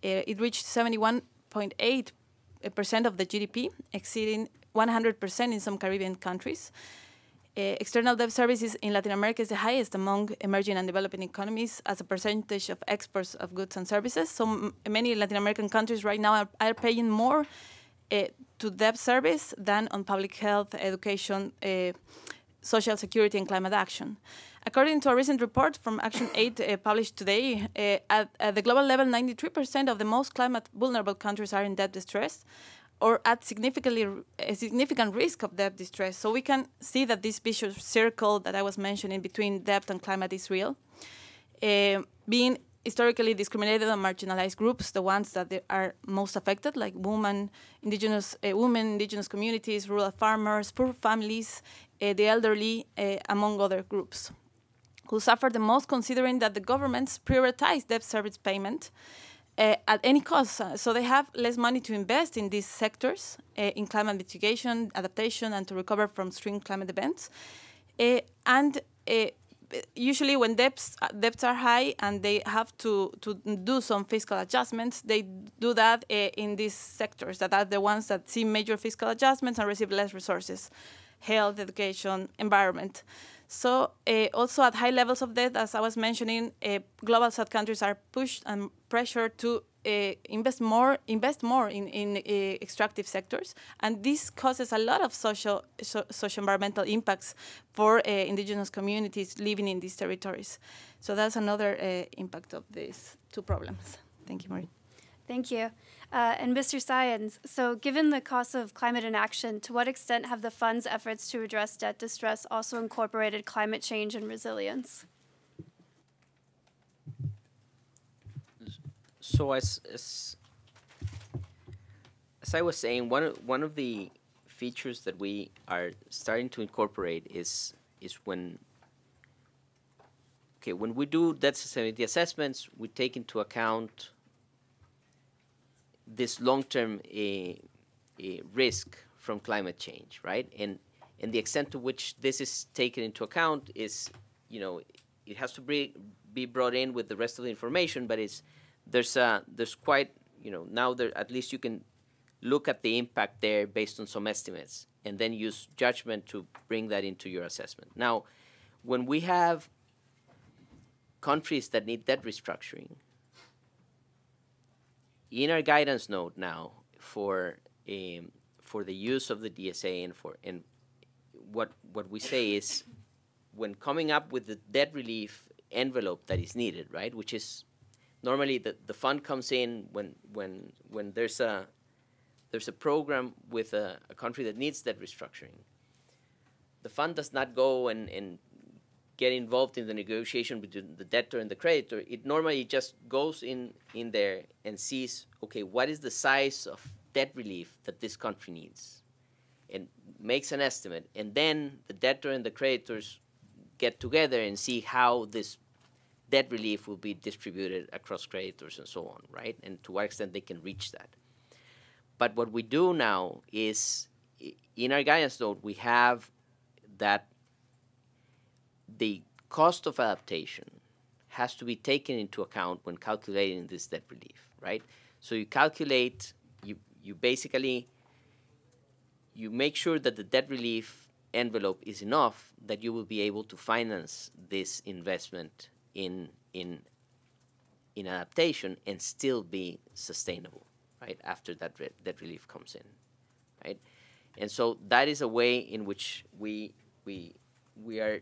it reached 71.8% of the GDP, exceeding 100% in some Caribbean countries. External debt services in Latin America is the highest among emerging and developing economies as a percentage of exports of goods and services. So many Latin American countries right now are paying more to debt service than on public health, education, social security, and climate action. According to a recent report from Action Aid published today, at the global level, 93% of the most climate vulnerable countries are in debt distress, or at a significant risk of debt distress. So we can see that this vicious circle that I was mentioning between debt and climate is real. Being historically discriminated and marginalized groups, the ones that are most affected, like women, indigenous communities, rural farmers, poor families, the elderly, among other groups, who suffer the most, considering that the governments prioritize debt service payment at any cost. So they have less money to invest in these sectors, in climate mitigation, adaptation, and to recover from extreme climate events. Usually when debts are high and they have to do some fiscal adjustments, they do that in these sectors that are the ones that see major fiscal adjustments and receive less resources: health, education, environment. So also at high levels of debt, as I was mentioning, global south countries are pushed and pressured to invest more in extractive sectors, and this causes a lot of socio-environmental impacts for indigenous communities living in these territories. So that's another impact of these two problems. Thank you, Maureen. Thank you. And Mr. Sayans, so given the cost of climate inaction, to what extent have the fund's efforts to address debt distress also incorporated climate change and resilience? So as I was saying, one of the features that we are starting to incorporate is when we do debt sustainability assessments, we take into account this long-term risk from climate change, right? And the extent to which this is taken into account is, it has to be brought in with the rest of the information, but there's quite, now there at least you can look at the impact there based on some estimates and then use judgment to bring that into your assessment. Now, when we have countries that need debt restructuring, in our guidance note now for the use of the DSA and what we say is, when coming up with the debt relief envelope that is needed, right, which is normally the fund comes in when there's a program with a country that needs debt restructuring. The fund does not go and get involved in the negotiation between the debtor and the creditor. It normally just goes in there and sees, okay, what is the size of debt relief that this country needs, and makes an estimate. And then the debtor and the creditors get together and see how this debt relief will be distributed across creditors and so on, right? And to what extent they can reach that. But what we do now is, in our guidance note, we have that the cost of adaptation has to be taken into account when calculating this debt relief, right? So you calculate, you basically, you make sure that the debt relief envelope is enough that you will be able to finance this investment in adaptation and still be sustainable, right, after that relief comes in, right? And so that is a way in which we are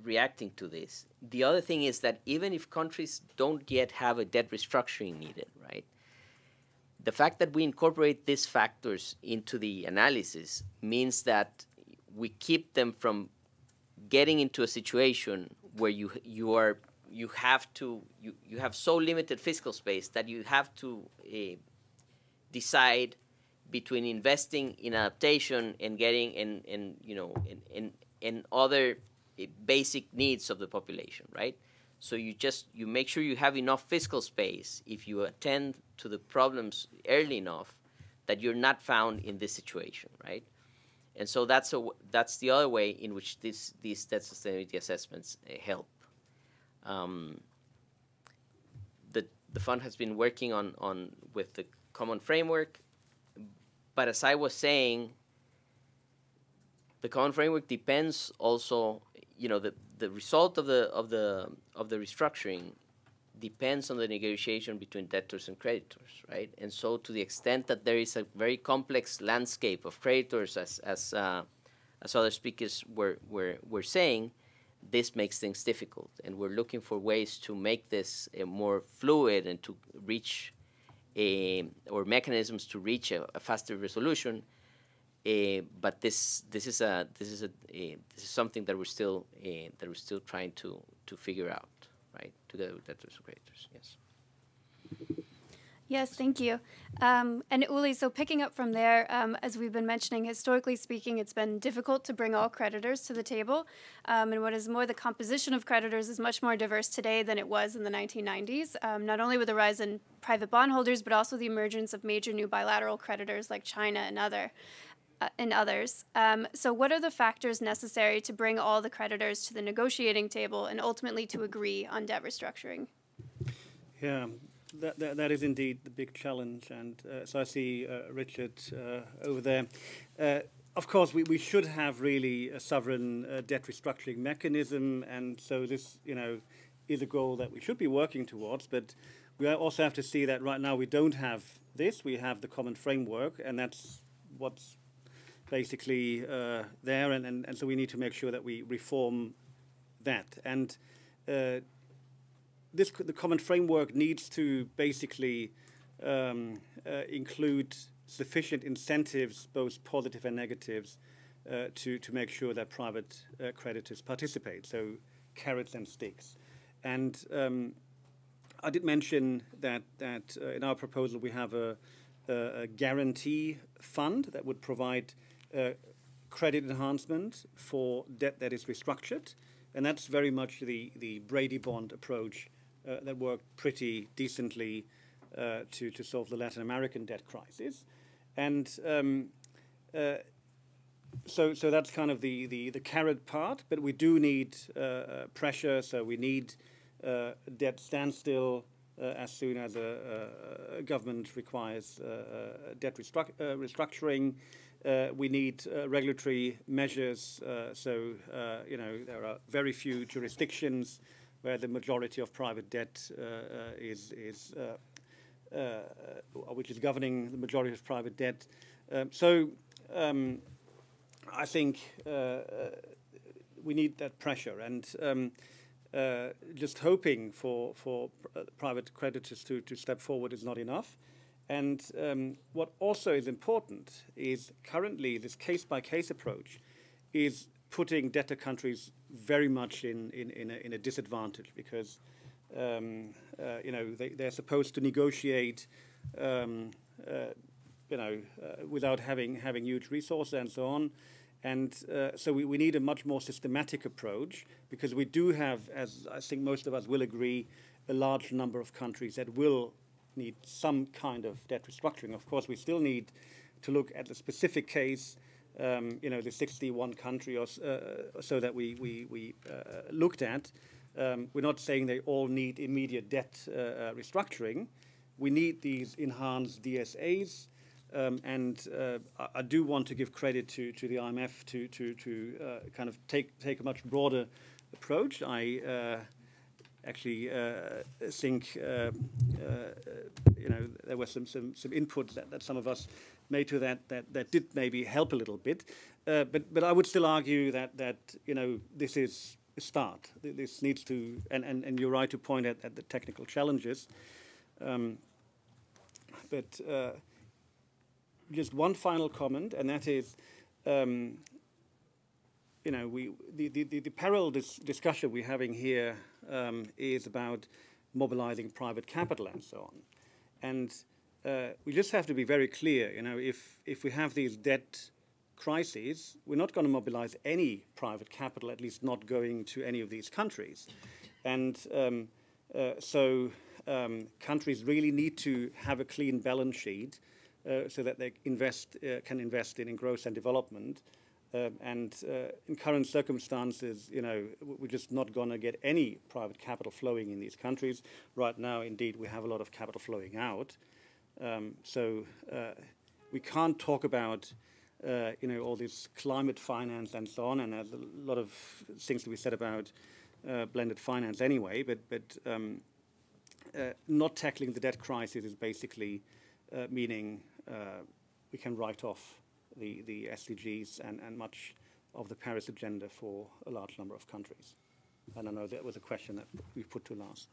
reacting to this. The other thing is that even if countries don't yet have a debt restructuring needed, right, the fact that we incorporate these factors into the analysis means that we keep them from getting into a situation where you have so limited fiscal space that you have to decide between investing in adaptation and getting in other basic needs of the population, right? So you make sure you have enough fiscal space if you attend to the problems early enough that you're not found in this situation, right? And so that's the other way in which these debt sustainability assessments help. The fund has been working on with the common framework, but as I was saying, the common framework depends also, the result of the restructuring depends on the negotiation between debtors and creditors, right? And so, to the extent that there is a very complex landscape of creditors, as other speakers were saying, this makes things difficult, and we're looking for ways to make this more fluid and to reach or mechanisms to reach a faster resolution. But this is something that we're still trying to figure out, right? Together with debtors and creditors. Yes. Yes, thank you. And Uli, so picking up from there, as we've been mentioning, historically speaking, it's been difficult to bring all creditors to the table. And what is more, the composition of creditors is much more diverse today than it was in the 1990s, not only with the rise in private bondholders, but also the emergence of major new bilateral creditors like China and others. So what are the factors necessary to bring all the creditors to the negotiating table and ultimately to agree on debt restructuring? Yeah. That is indeed the big challenge, and so I see Richard over there. Of course, we should have really a sovereign debt restructuring mechanism, and so this, is a goal that we should be working towards. But we also have to see that right now we don't have this. We have the common framework, and that's what's basically there, and so we need to make sure that we reform that. And the common framework needs to basically include sufficient incentives, both positive and negatives, to make sure that private creditors participate. So carrots and sticks. And I did mention that in our proposal we have a guarantee fund that would provide credit enhancement for debt that is restructured. And that's very much the Brady bond approach that worked pretty decently to solve the Latin American debt crisis. And so that's kind of the carrot part, but we do need pressure, so we need debt standstill as soon as a government requires debt restructuring. We need regulatory measures, so there are very few jurisdictions where the majority of private debt which is governing the majority of private debt. I think we need that pressure, and just hoping for private creditors to step forward is not enough. And what also is important is currently this case-by-case approach is putting debtor countries very much in a disadvantage, because they're supposed to negotiate without having huge resources and so on. And so we need a much more systematic approach, because we do have, as I think most of us will agree, a large number of countries that will need some kind of debt restructuring. Of course, we still need to look at the specific case, the 61 country or so that we looked at. We're not saying they all need immediate debt restructuring. We need these enhanced DSAs. And I do want to give credit to the IMF to kind of take a much broader approach. I actually think there was some input that some of us made to that did maybe help a little bit. But I would still argue that this is a start. This needs to, and you're right to point at the technical challenges. But just one final comment, and that is, the parallel discussion we're having here is about mobilizing private capital and so on. And we just have to be very clear. You know, if we have these debt crises, we're not going to mobilize any private capital, at least not going to any of these countries. And so countries really need to have a clean balance sheet so that they can invest in growth and development. And in current circumstances, you know, we're just not going to get any private capital flowing in these countries. Right now, indeed, we have a lot of capital flowing out. So we can't talk about, you know, all this climate finance and so on, and there's a lot of things to be said about blended finance anyway, but not tackling the debt crisis is basically meaning we can write off the SDGs and much of the Paris agenda for a large number of countries. And I know that was a question that we put to Lars.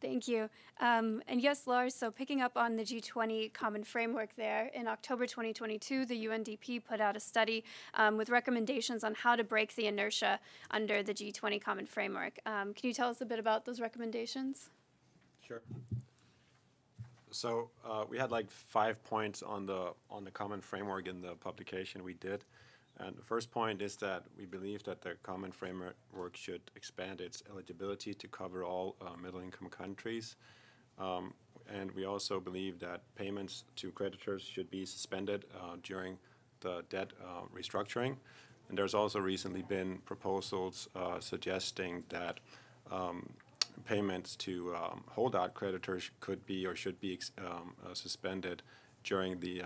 Thank you. And yes, Lars, so picking up on the G20 common framework there, in October 2022, the UNDP put out a study with recommendations on how to break the inertia under the G20 common framework. Can you tell us a bit about those recommendations? Sure. So we had like 5 points on the common framework in the publication we did. And the first point is that we believe that the common framework should expand its eligibility to cover all middle-income countries. And we also believe that payments to creditors should be suspended during the debt restructuring. And there's also recently been proposals suggesting that payments to holdout creditors could be or should be suspended during the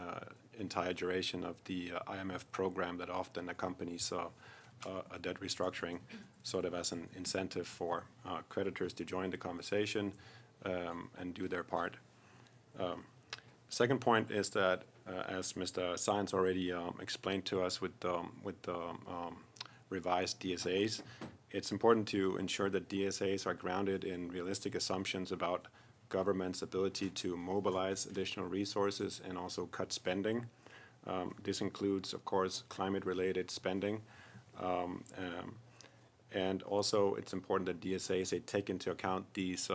entire duration of the IMF program that often accompanies a debt restructuring, sort of as an incentive for creditors to join the conversation and do their part. Second point is that, as Mr. Saenz already explained to us with the revised DSAs, it's important to ensure that DSAs are grounded in realistic assumptions about government's ability to mobilize additional resources and also cut spending. This includes, of course, climate-related spending. And also, it's important that DSAs take into account these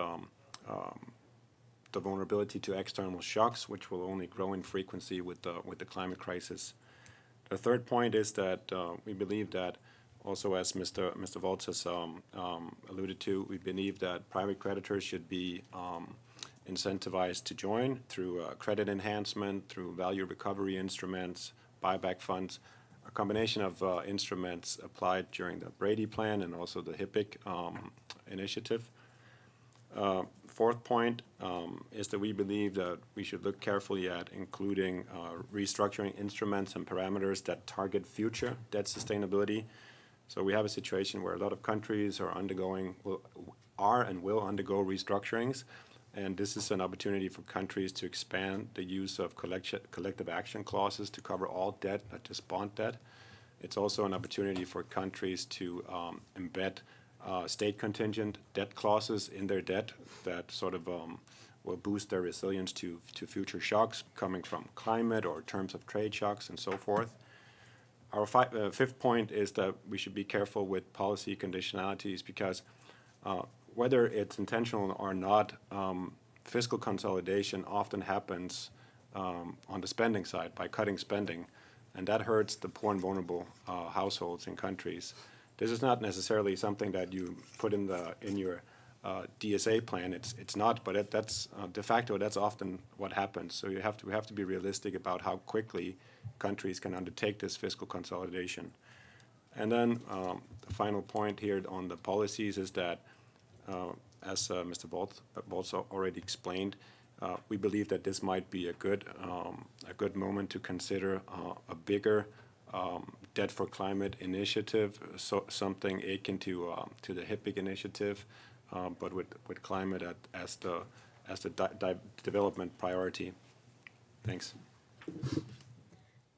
the vulnerability to external shocks, which will only grow in frequency with the climate crisis. The third point is that we believe that, also as Mr. Volz has alluded to, we believe that private creditors should be incentivized to join through credit enhancement, through value recovery instruments, buyback funds, a combination of instruments applied during the Brady Plan and also the HIPIC initiative. Fourth point is that we believe that we should look carefully at including restructuring instruments and parameters that target future debt sustainability. So we have a situation where a lot of countries are and will undergo restructurings, and this is an opportunity for countries to expand the use of collective action clauses to cover all debt, not just bond debt. It's also an opportunity for countries to embed state contingent debt clauses in their debt that sort of will boost their resilience to future shocks coming from climate or terms of trade shocks and so forth. Our fifth point is that we should be careful with policy conditionalities because whether it's intentional or not, fiscal consolidation often happens on the spending side by cutting spending, and that hurts the poor and vulnerable households in countries. This is not necessarily something that you put in your DSA plan. It's not, but that's de facto. That's often what happens. So we have to be realistic about how quickly countries can undertake this fiscal consolidation. And then the final point here on the policies is that, as Mr. Boltz already explained, we believe that this might be a good moment to consider a bigger debt for climate initiative, so something akin to the HIPIC initiative, but with climate as the development priority. Thanks.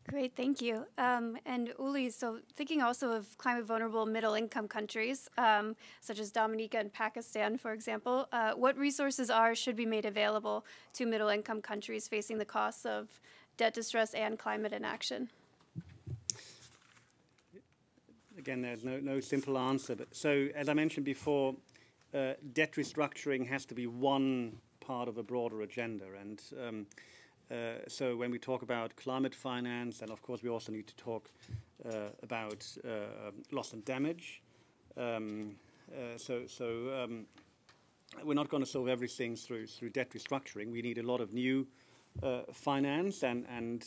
Great, thank you. And Uli, so thinking also of climate-vulnerable middle-income countries, such as Dominica and Pakistan, for example, what resources should be made available to middle-income countries facing the costs of debt distress and climate inaction? Again, there's no simple answer. So, as I mentioned before, debt restructuring has to be one part of a broader agenda. And so when we talk about climate finance, then of course we also need to talk about loss and damage. We're not going to solve everything through debt restructuring. We need a lot of new finance, and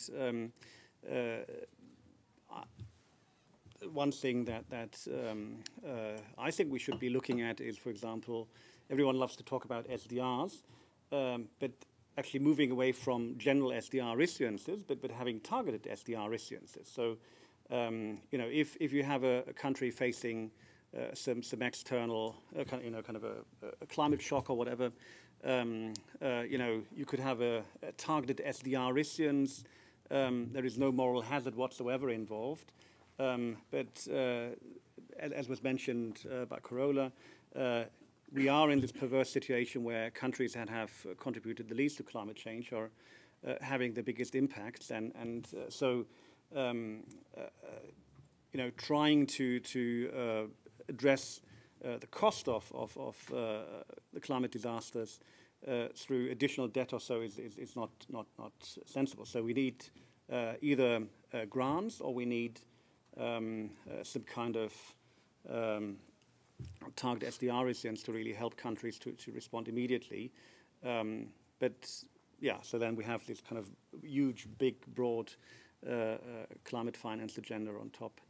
one thing that I think we should be looking at is, for example, everyone loves to talk about SDRs, but actually moving away from general SDR issuances, but having targeted SDR issuances. So, if you have a country facing some external, kind of a climate shock or whatever, you could have a targeted SDR issuance. There is no moral hazard whatsoever involved. But as was mentioned by Carola, we are in this perverse situation where countries that have contributed the least to climate change are having the biggest impacts, so trying to address the cost of the climate disasters through additional debt or so is not sensible. So we need either grants, or we need some kind of target SDR issuance to really help countries to respond immediately. But yeah, so then we have this kind of huge, big, broad climate finance agenda on top.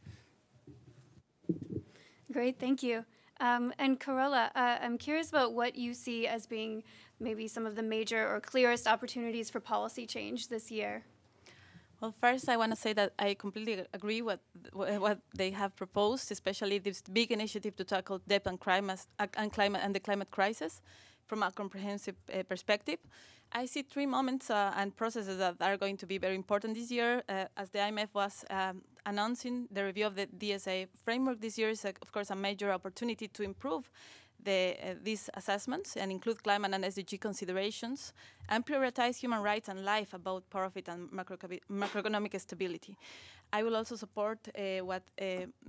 Great, thank you. And Carola, I'm curious about what you see as being maybe some of the major or clearest opportunities for policy change this year. Well, first, I want to say that I completely agree with what they have proposed, especially this big initiative to tackle debt and the climate crisis from a comprehensive perspective. I see three moments and processes that are going to be very important this year. As the IMF was announcing, the review of the DSA framework this year is, of course, a major opportunity to improve these assessments and include climate and SDG considerations and prioritize human rights and life above profit and macroeconomic stability. I will also support what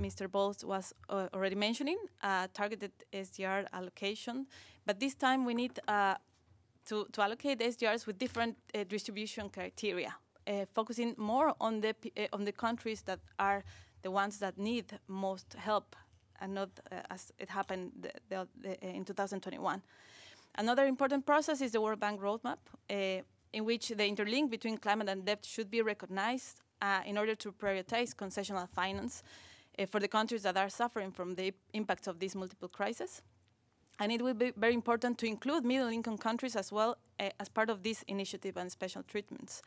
Mr. Bowles was already mentioning, targeted SDR allocation, but this time we need to allocate SDRs with different distribution criteria, focusing more on the countries that are the ones that need most help, and not as it happened in 2021. Another important process is the World Bank roadmap, in which the interlink between climate and debt should be recognized in order to prioritize concessional finance for the countries that are suffering from the impacts of these multiple crises. And it will be very important to include middle-income countries as well as part of this initiative and special treatments.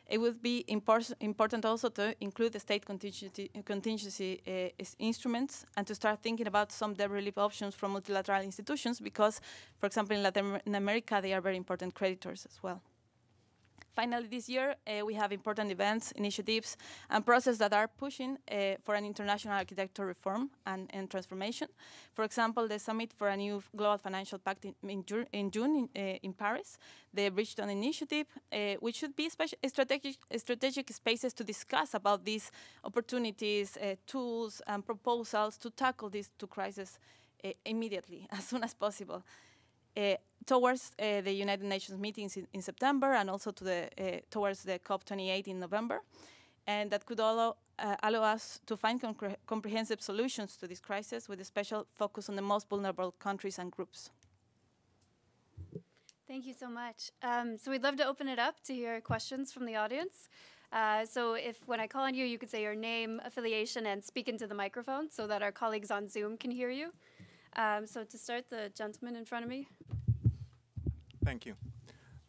It would be important also to include the state contingency instruments and to start thinking about some debt relief options from multilateral institutions because, for example, in Latin America, they are very important creditors as well. Finally, this year, we have important events, initiatives, and processes that are pushing for an international architecture reform and transformation. For example, the Summit for a New Global Financial Pact in June in Paris, the Bridgetown Initiative, which should be strategic spaces to discuss about these opportunities, tools, and proposals to tackle these two crises immediately, as soon as possible. Towards the United Nations meetings in September and also towards the COP28 in November. And that could allow us to find comprehensive solutions to this crisis with a special focus on the most vulnerable countries and groups. Thank you so much. So we'd love to open it up to hear questions from the audience. So when I call on you, you could say your name, affiliation, and speak into the microphone so that our colleagues on Zoom can hear you. So to start, the gentleman in front of me. Thank you.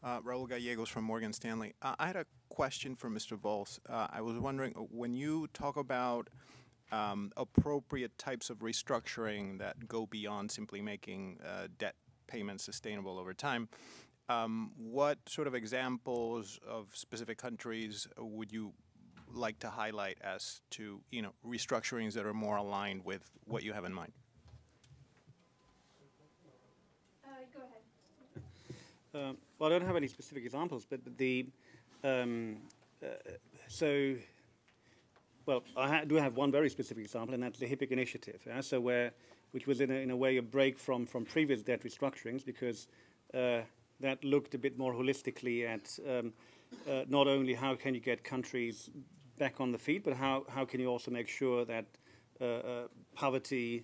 Raul Gallegos from Morgan Stanley. I had a question for Mr. Bowles. I was wondering, when you talk about appropriate types of restructuring that go beyond simply making debt payments sustainable over time, what sort of examples of specific countries would you like to highlight as to, restructurings that are more aligned with what you have in mind? Go ahead. Well, I don't have any specific examples, but I do have one very specific example, and that's the HIPIC initiative. Which was in a way a break from previous debt restructurings, because that looked a bit more holistically at not only how can you get countries back on the feet, but how can you also make sure that poverty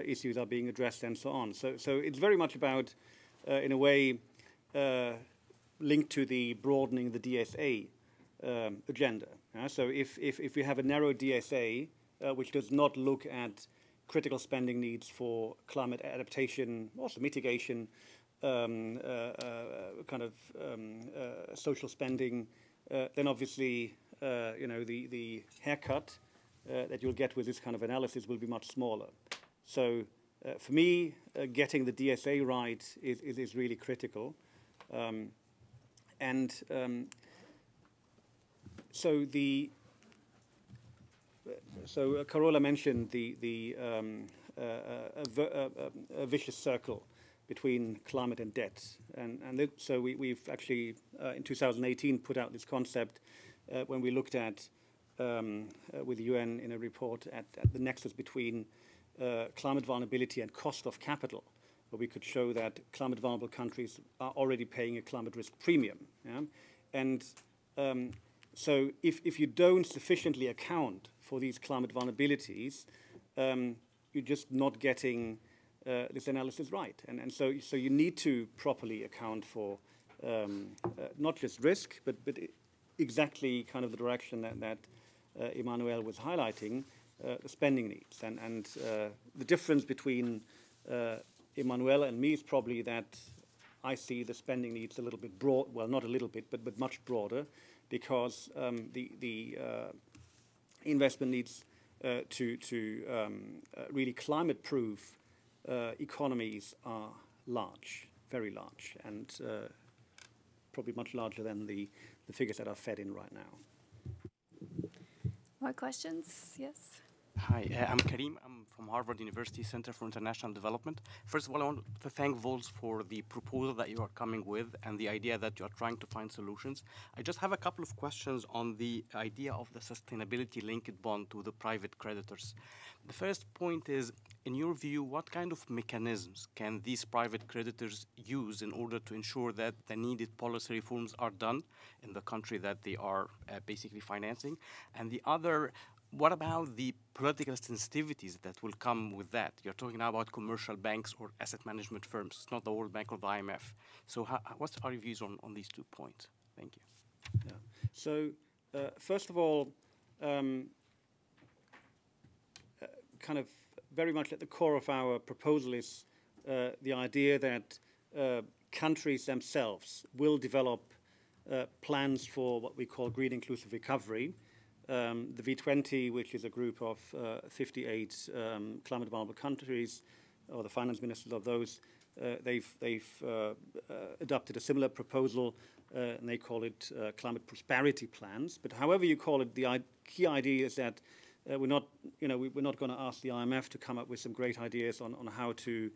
issues are being addressed and so on. So it's very much about, in a way, linked to the broadening the DSA agenda. So if we have a narrow DSA which does not look at critical spending needs for climate adaptation, also mitigation, social spending, then obviously the haircut that you'll get with this kind of analysis will be much smaller. So for me, getting the DSA right is really critical. So Carola mentioned a vicious circle between climate and debt, so we've actually in 2018 put out this concept when we looked at with the UN in a report at the nexus between climate vulnerability and cost of capital, where we could show that climate vulnerable countries are already paying a climate risk premium. Yeah? And so if you don't sufficiently account for these climate vulnerabilities, you're just not getting this analysis right. And so you need to properly account for not just risk, but exactly kind of the direction that Emmanuel was highlighting, the spending needs. And the difference between Emmanuel and me is probably that I see the spending needs a little bit broad, well, not a little bit, but much broader, because the investment needs to really climate-proof economies are large, very large, and probably much larger than the figures that are fed in right now. More questions? Yes. Hi, I'm Karim. I'm from Harvard University Center for International Development. First of all, I want to thank Vols for the proposal that you are coming with and the idea that you are trying to find solutions. I just have a couple of questions on the idea of the sustainability-linked bond to the private creditors. The first point is, in your view, what kind of mechanisms can these private creditors use in order to ensure that the needed policy reforms are done in the country that they are basically financing? And the other, what about the political sensitivities that will come with that? You're talking now about commercial banks or asset management firms. It's not the World Bank or the IMF. So what's our views on these 2 points? Thank you. Yeah. So first of all, kind of very much at the core of our proposal is the idea that countries themselves will develop plans for what we call green inclusive recovery. The V20, which is a group of 58 climate vulnerable countries, or the finance ministers of those, they've adopted a similar proposal, and they call it climate prosperity plans. But however you call it, the key idea is that we're not going to ask the IMF to come up with some great ideas on how to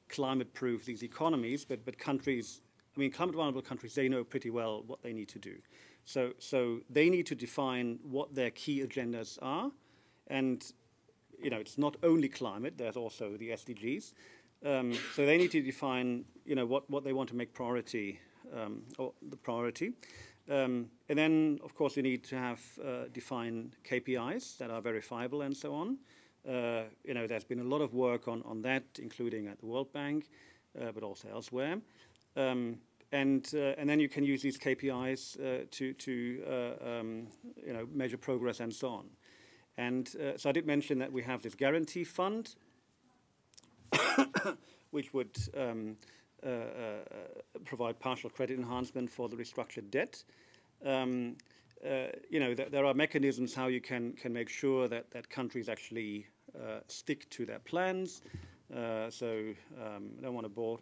climate-proof these economies, but countries, I mean, climate vulnerable countries, they know pretty well what they need to do. So they need to define what their key agendas are, and it's not only climate. There's also the SDGs. So they need to define what they want to make priority, or the priority. And then, of course, you need to have defined KPIs that are verifiable and so on. There's been a lot of work on that, including at the World Bank, but also elsewhere. And then you can use these KPIs to measure progress and so on. And so I did mention that we have this guarantee fund, which would provide partial credit enhancement for the restructured debt. There are mechanisms how you can make sure that countries actually stick to their plans. So I don't want to bore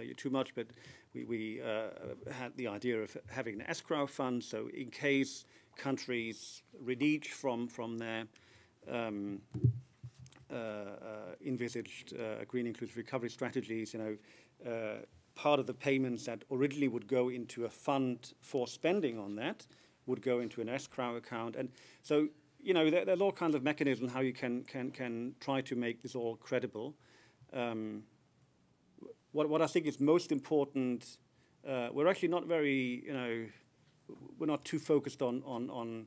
you too much, but we had the idea of having an escrow fund. So in case countries renege from their envisaged green inclusive recovery strategies, part of the payments that originally would go into a fund for spending on that would go into an escrow account. And so, there's all kinds of mechanisms how you can try to make this all credible. What I think is most important we're actually not very, we're not too focused on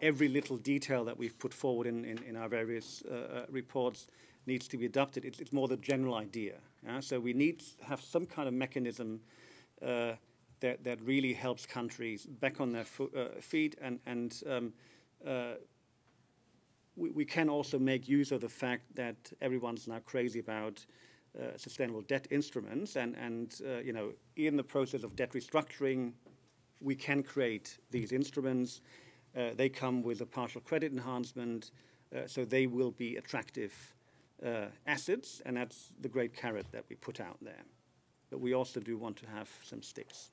every little detail that we've put forward in our various reports needs to be adopted. It's more the general idea. So we need to have some kind of mechanism that really helps countries back on their feet, and we can also make use of the fact that everyone's now crazy about sustainable debt instruments, and in the process of debt restructuring, we can create these instruments. They come with a partial credit enhancement, so they will be attractive assets, and that's the great carrot that we put out there. But we also do want to have some sticks.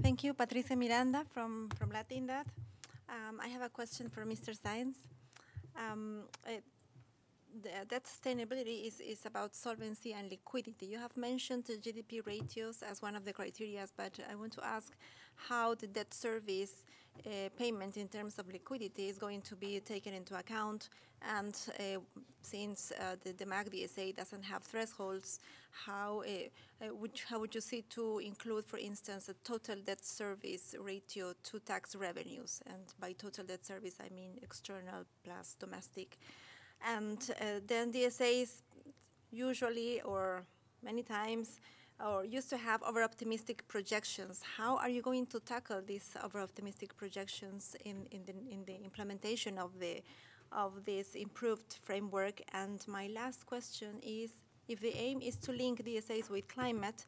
Thank you, Patricia Miranda from Latindad. I have a question for Mr. Sainz. Debt sustainability is about solvency and liquidity. You have mentioned the GDP ratios as one of the criteria, but I want to ask how the debt service payment in terms of liquidity is going to be taken into account, and since the MAC DSA doesn't have thresholds, how would you see to include, for instance, a total debt service ratio to tax revenues? And by total debt service, I mean external plus domestic. And then DSAs usually, or many times, or used to have over-optimistic projections. How are you going to tackle these over-optimistic projections in the implementation of this improved framework? And my last question is, if the aim is to link DSAs with climate,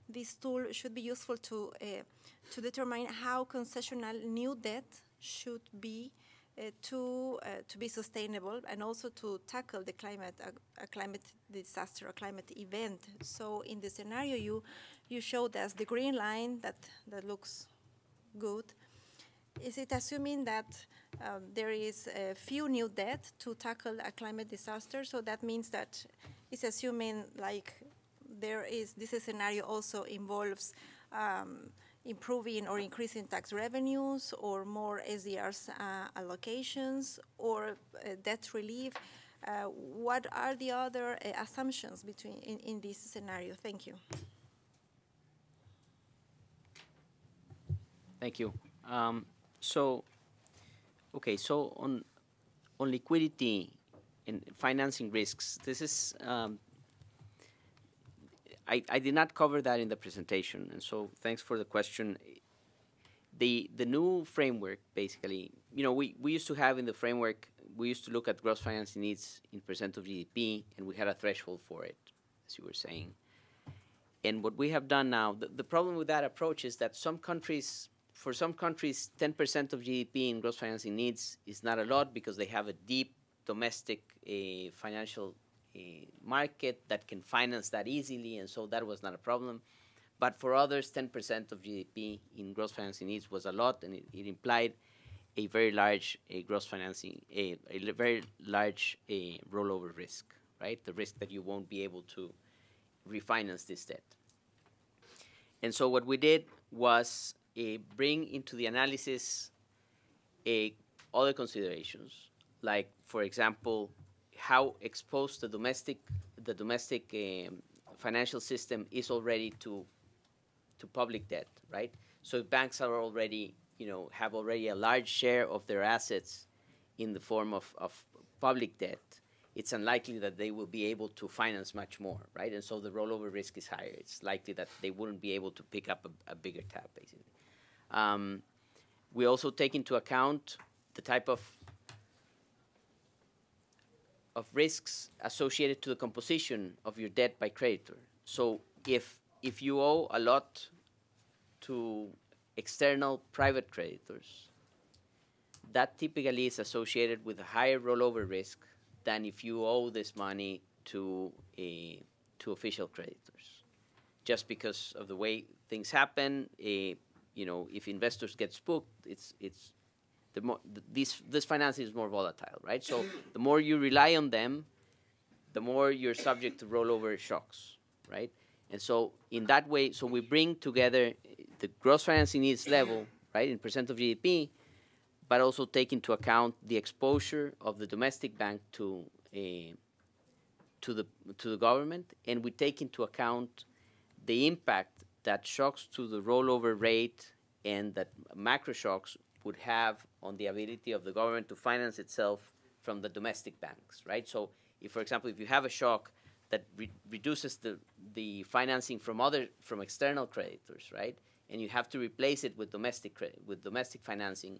this tool should be useful to determine how concessional new debt should be to be sustainable, and also to tackle the a climate disaster, a climate event. So in the scenario you showed us the green line that looks good. Is it assuming that there is few new debt to tackle a climate disaster? So that means that it's assuming like this scenario also involves improving or increasing tax revenues, or more SDRs allocations, or debt relief. What are the other assumptions in this scenario? Thank you. Thank you. So on liquidity and financing risks, this is I did not cover that in the presentation, and so thanks for the question. The new framework, basically, we used to have in the framework, we used to look at gross financing needs in percent of GDP, and we had a threshold for it, as you were saying. And what we have done now, the problem with that approach is that for some countries, 10% of GDP in gross financing needs is not a lot because they have a deep domestic financial market that can finance that easily, and so that was not a problem. But for others, 10% of GDP in gross financing needs was a lot, and it implied a very large gross financing, a very large rollover risk, right? The risk that you won't be able to refinance this debt. And so what we did was bring into the analysis other considerations, like, for example, how exposed the domestic financial system is already to public debt, right? So if banks are already, have already a large share of their assets in the form of public debt, it's unlikely that they will be able to finance much more, right? And so the rollover risk is higher. It's likely that they wouldn't be able to pick up a bigger tab, basically. We also take into account the type of risks associated to the composition of your debt by creditor. So if you owe a lot to external private creditors, that typically is associated with a higher rollover risk than if you owe this money to official creditors. Just because of the way things happen, if investors get spooked, this financing is more volatile, right? So the more you rely on them, the more you're subject to rollover shocks, right? And so in that way, so we bring together the gross financing needs level, right, in percent of GDP, but also take into account the exposure of the domestic bank to to the government, and we take into account the impact that shocks to the rollover rate and that macro shocks would have on the ability of the government to finance itself from the domestic banks, right? So, if, for example, if you have a shock that reduces the financing from external creditors, right, and you have to replace it with domestic financing,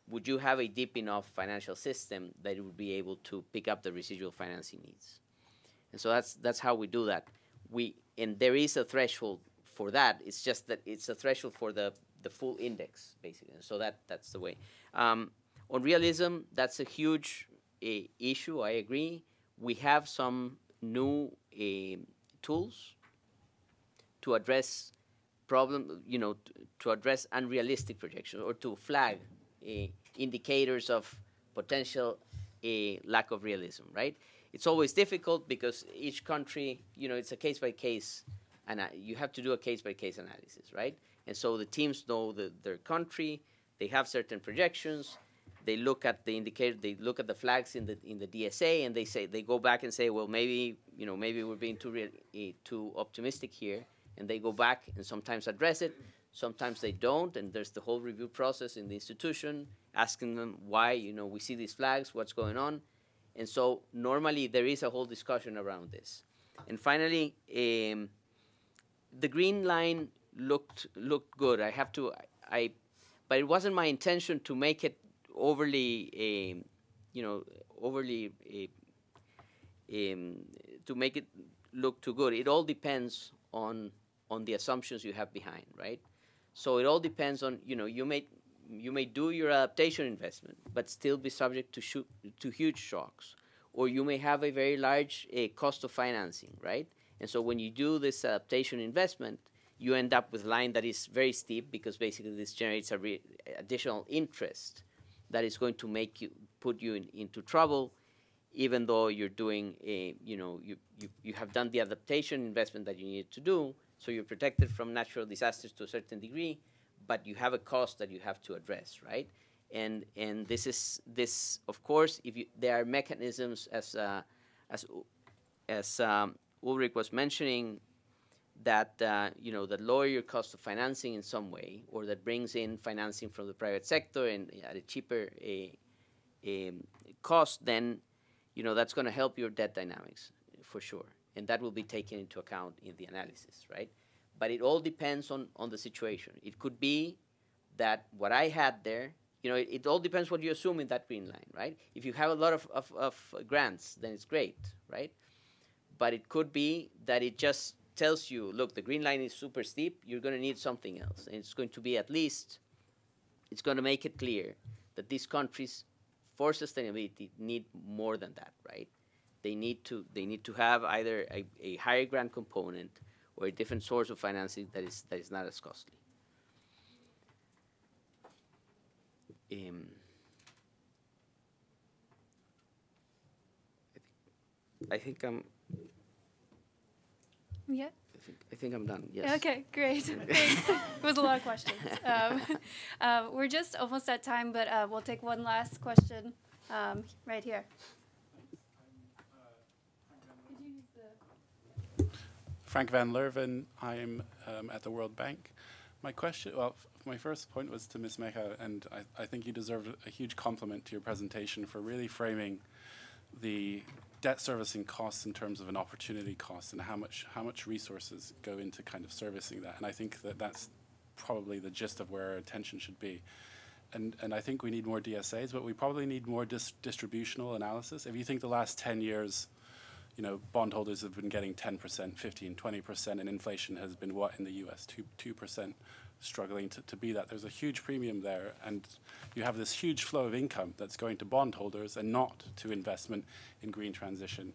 would you have a deep enough financial system that it would be able to pick up the residual financing needs? And so that's how we do that. And there is a threshold for that. It's just that it's a threshold for the full index, basically. And so that's the way. On realism, that's a huge issue. I agree. We have some new tools to address to address unrealistic projections or to flag indicators of potential lack of realism, right? It's always difficult because each country, it's a case-by-case, and you have to do a case-by-case analysis, right? And so the teams know their country, they have certain projections, they look at the indicator, they look at the flags in the DSA, and they go back and say, well, maybe we're being too optimistic here, and they go back and sometimes address it, sometimes they don't, and there's the whole review process in the institution asking them why, we see these flags, what's going on. And so normally there is a whole discussion around this. And finally, the green line looked good. But it wasn't my intention to make it overly, to make it look too good. It all depends on the assumptions you have behind, right? So it all depends on, you may do your adaptation investment, but still be subject to huge shocks. Or you may have a very large cost of financing, right? And so when you do this adaptation investment, you end up with a line that is very steep because basically this generates additional interest that is going to put you into trouble, even though you're doing you have done the adaptation investment that you needed to do, so you're protected from natural disasters to a certain degree, but you have a cost that you have to address, right? And this of course, there are mechanisms as Ulrich was mentioning that that lower your cost of financing in some way, or that brings in financing from the private sector and at a cheaper cost, then that's going to help your debt dynamics for sure, and that will be taken into account in the analysis, right? But it all depends on the situation. It could be that what I had there, it all depends what you assume in that green line, right? If you have a lot of grants, then it's great, right? But it could be that it just tells you, look, the green line is super steep, you're going to need something else. And it's going to be it's going to make it clear that these countries, for sustainability, need more than that, right? They need to have either a higher grant component or a different source of financing that is not as costly. I think I'm. Yeah. I think I'm done. Yes. Okay, great. Thanks. It was a lot of questions. We're just almost at time, but we'll take one last question right here. Frank van Lerven. I'm at the World Bank. My question, my first point was to Ms. Meja, and I think you deserve a huge compliment to your presentation for really framing the debt servicing costs in terms of an opportunity cost and how much resources go into kind of servicing that. And I think that's probably the gist of where our attention should be. And I think we need more DSAs, but we probably need more distributional analysis. If you think the last 10 years, bondholders have been getting 10%, 15, 20%, and inflation has been what in the US, 2%, struggling to be that. There's a huge premium there, and you have this huge flow of income that's going to bondholders and not to investment in green transition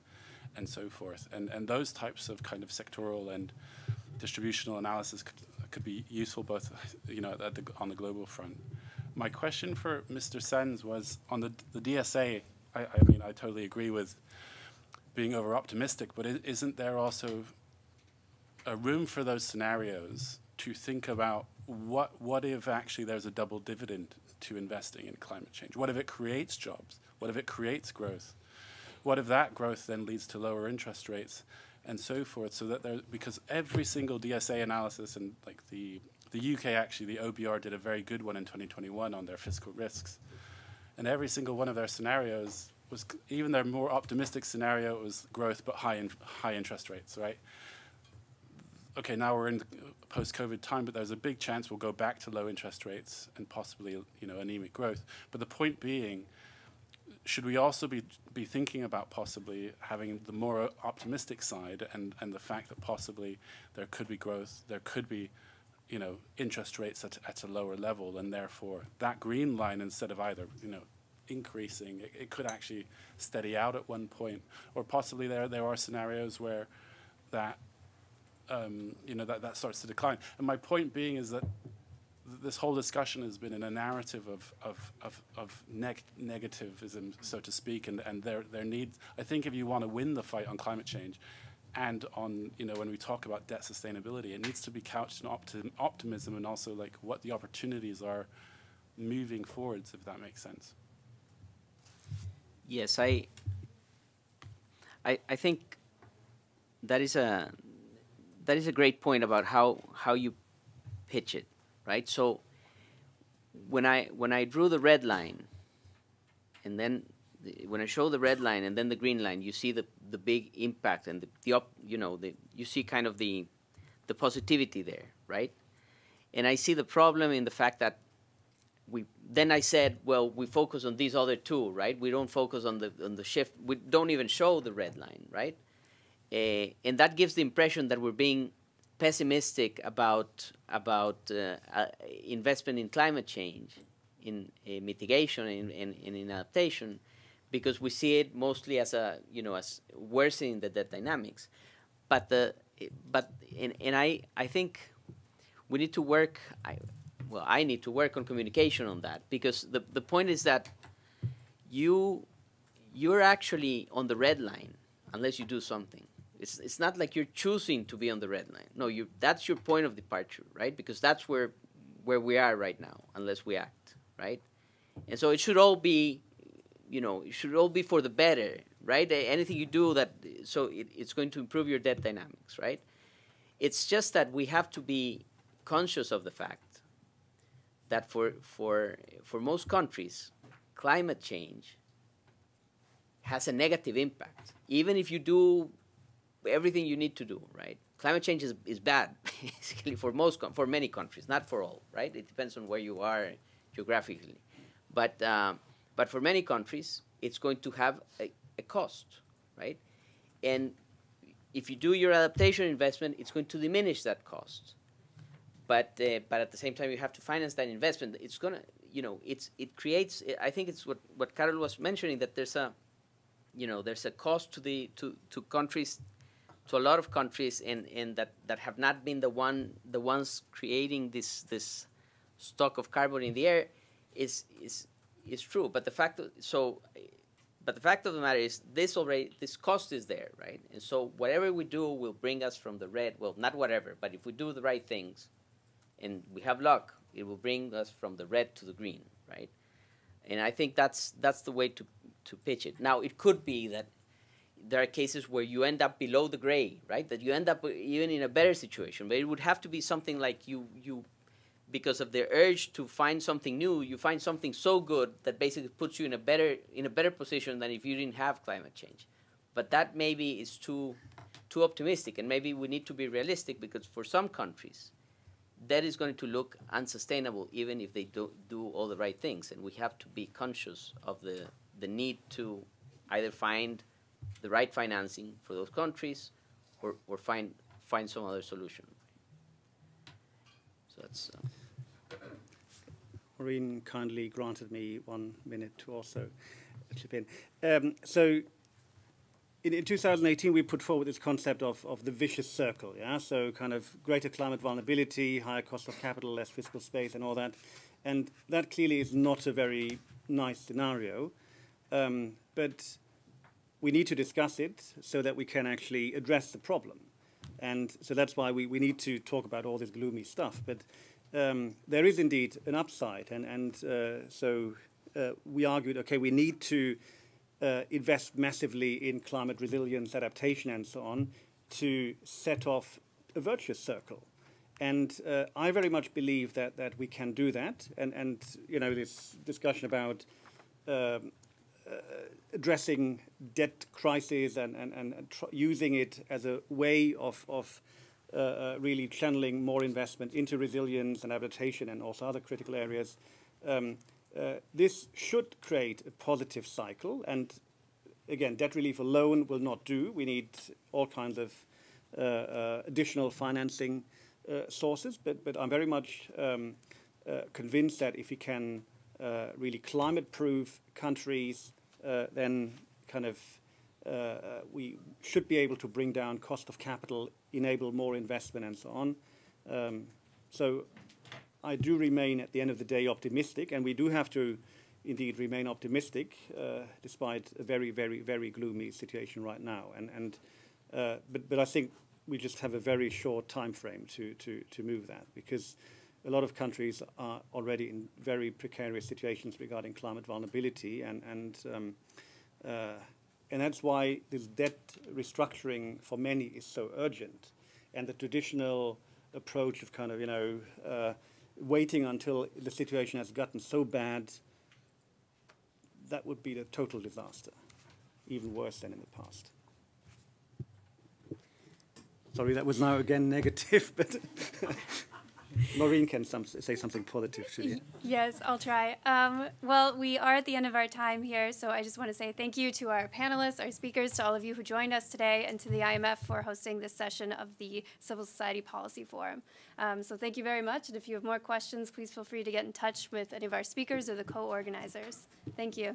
and so forth. And those types of kind of sectoral and distributional analysis could be useful both, on the global front. My question for Mr. Sens was on the DSA. I mean, I totally agree with being over-optimistic, but isn't there also a room for those scenarios to think about what if actually there's a double dividend to investing in climate change? What if it creates jobs? What if it creates growth? what if that growth then leads to lower interest rates and so forth? So that because every single DSA analysis, and like the UK actually, the OBR did a very good one in 2021 on their fiscal risks. And every single one of their scenarios was, even their more optimistic scenario was growth but high interest rates, right? Okay, now we're in post-COVID time, but there's a big chance we'll go back to low interest rates and possibly, anemic growth. But the point being, should we also be thinking about possibly having the more optimistic side and the fact that possibly there could be growth, there could be, interest rates at a lower level, and therefore that green line, instead of either, increasing, it could actually steady out at one point, or possibly there are scenarios where that that starts to decline. And my point being is that this whole discussion has been in a narrative of negativism, so to speak, and there needs, I think, if you want to win the fight on climate change, and on, when we talk about debt sustainability, it needs to be couched in optimism, and also like what the opportunities are moving forwards, if that makes sense. Yes, I think that is a great point about how you pitch it, right? So when I drew the red line, and then when I show the red line and then the green line, you see the big impact, and you see kind of the positivity there, right? And I see the problem in the fact that then I said, well, we focus on these other two, right? We don't focus on the shift. We don't even show the red line, right? And that gives the impression that we're being pessimistic about investment in climate change, in mitigation, and in adaptation, because we see it mostly as as worsening the debt dynamics. But I think we need to work. I need to work on communication on that, because the point is that you're actually on the red line unless you do something. It's not like you're choosing to be on the red line. No, that's your point of departure, right? Because that's where we are right now, unless we act, right? And so it should all be, it should all be for the better, right? Anything you do it's going to improve your debt dynamics, right? It's just that we have to be conscious of the fact that for most countries, climate change has a negative impact, even if you do everything you need to do, right? Climate change is bad, basically, for many countries, not for all, right? It depends on where you are geographically. But for many countries, it's going to have a cost, right? And if you do your adaptation investment, it's going to diminish that cost. But at the same time, you have to finance that investment. It's gonna, it creates. I think it's what Carol was mentioning, that there's a cost to countries, to a lot of countries, and that have not been the ones creating this stock of carbon in the air is true. But the fact of the matter is, this cost is there, right? And so whatever we do will bring us from the red. Well, not whatever, but if we do the right things, and we have luck, it will bring us from the red to the green, right? And I think that's the way to pitch it. Now, it could be that there are cases where you end up below the gray, right? That you end up even in a better situation. But it would have to be something like you because of the urge to find something new, you find something so good that basically puts you in a better position than if you didn't have climate change. But that maybe is too optimistic, and maybe we need to be realistic, because for some countries, that is going to look unsustainable even if they do all the right things, and we have to be conscious of the need to either find the right financing for those countries or find some other solution. So that's... Maureen kindly granted me 1 minute to also chip in. So in 2018, we put forward this concept of the vicious circle, yeah? So kind of greater climate vulnerability, higher cost of capital, less fiscal space, and all that. And that clearly is not a very nice scenario. But we need to discuss it so that we can actually address the problem. And so that's why we need to talk about all this gloomy stuff. But there is indeed an upside. And so we argued, okay, we need to invest massively in climate resilience, adaptation, and so on, to set off a virtuous circle. And I very much believe that we can do that. And you know, this discussion about addressing debt crisis and using it as a way of really channeling more investment into resilience and adaptation and also other critical areas. This should create a positive cycle. And again, debt relief alone will not do. We need all kinds of additional financing sources. But I'm very much convinced that if we can really climate-proof countries, then kind of we should be able to bring down cost of capital, enable more investment, and so on. So I do remain, at the end of the day, optimistic, and we do have to indeed remain optimistic despite a very, very, very gloomy situation right now. But I think we just have a very short time frame to move that, because a lot of countries are already in very precarious situations regarding climate vulnerability, and that's why this debt restructuring for many is so urgent. And the traditional approach of kind of, you know, waiting until the situation has gotten so bad, that would be a total disaster, even worse than in the past. Sorry, that was now again negative, but Maureen can say something positive to you. Yes, I'll try. Well, we are at the end of our time here, so I just want to say thank you to our panelists, our speakers, to all of you who joined us today, and to the IMF for hosting this session of the Civil Society Policy Forum. So thank you very much, and if you have more questions, please feel free to get in touch with any of our speakers or the co-organizers. Thank you.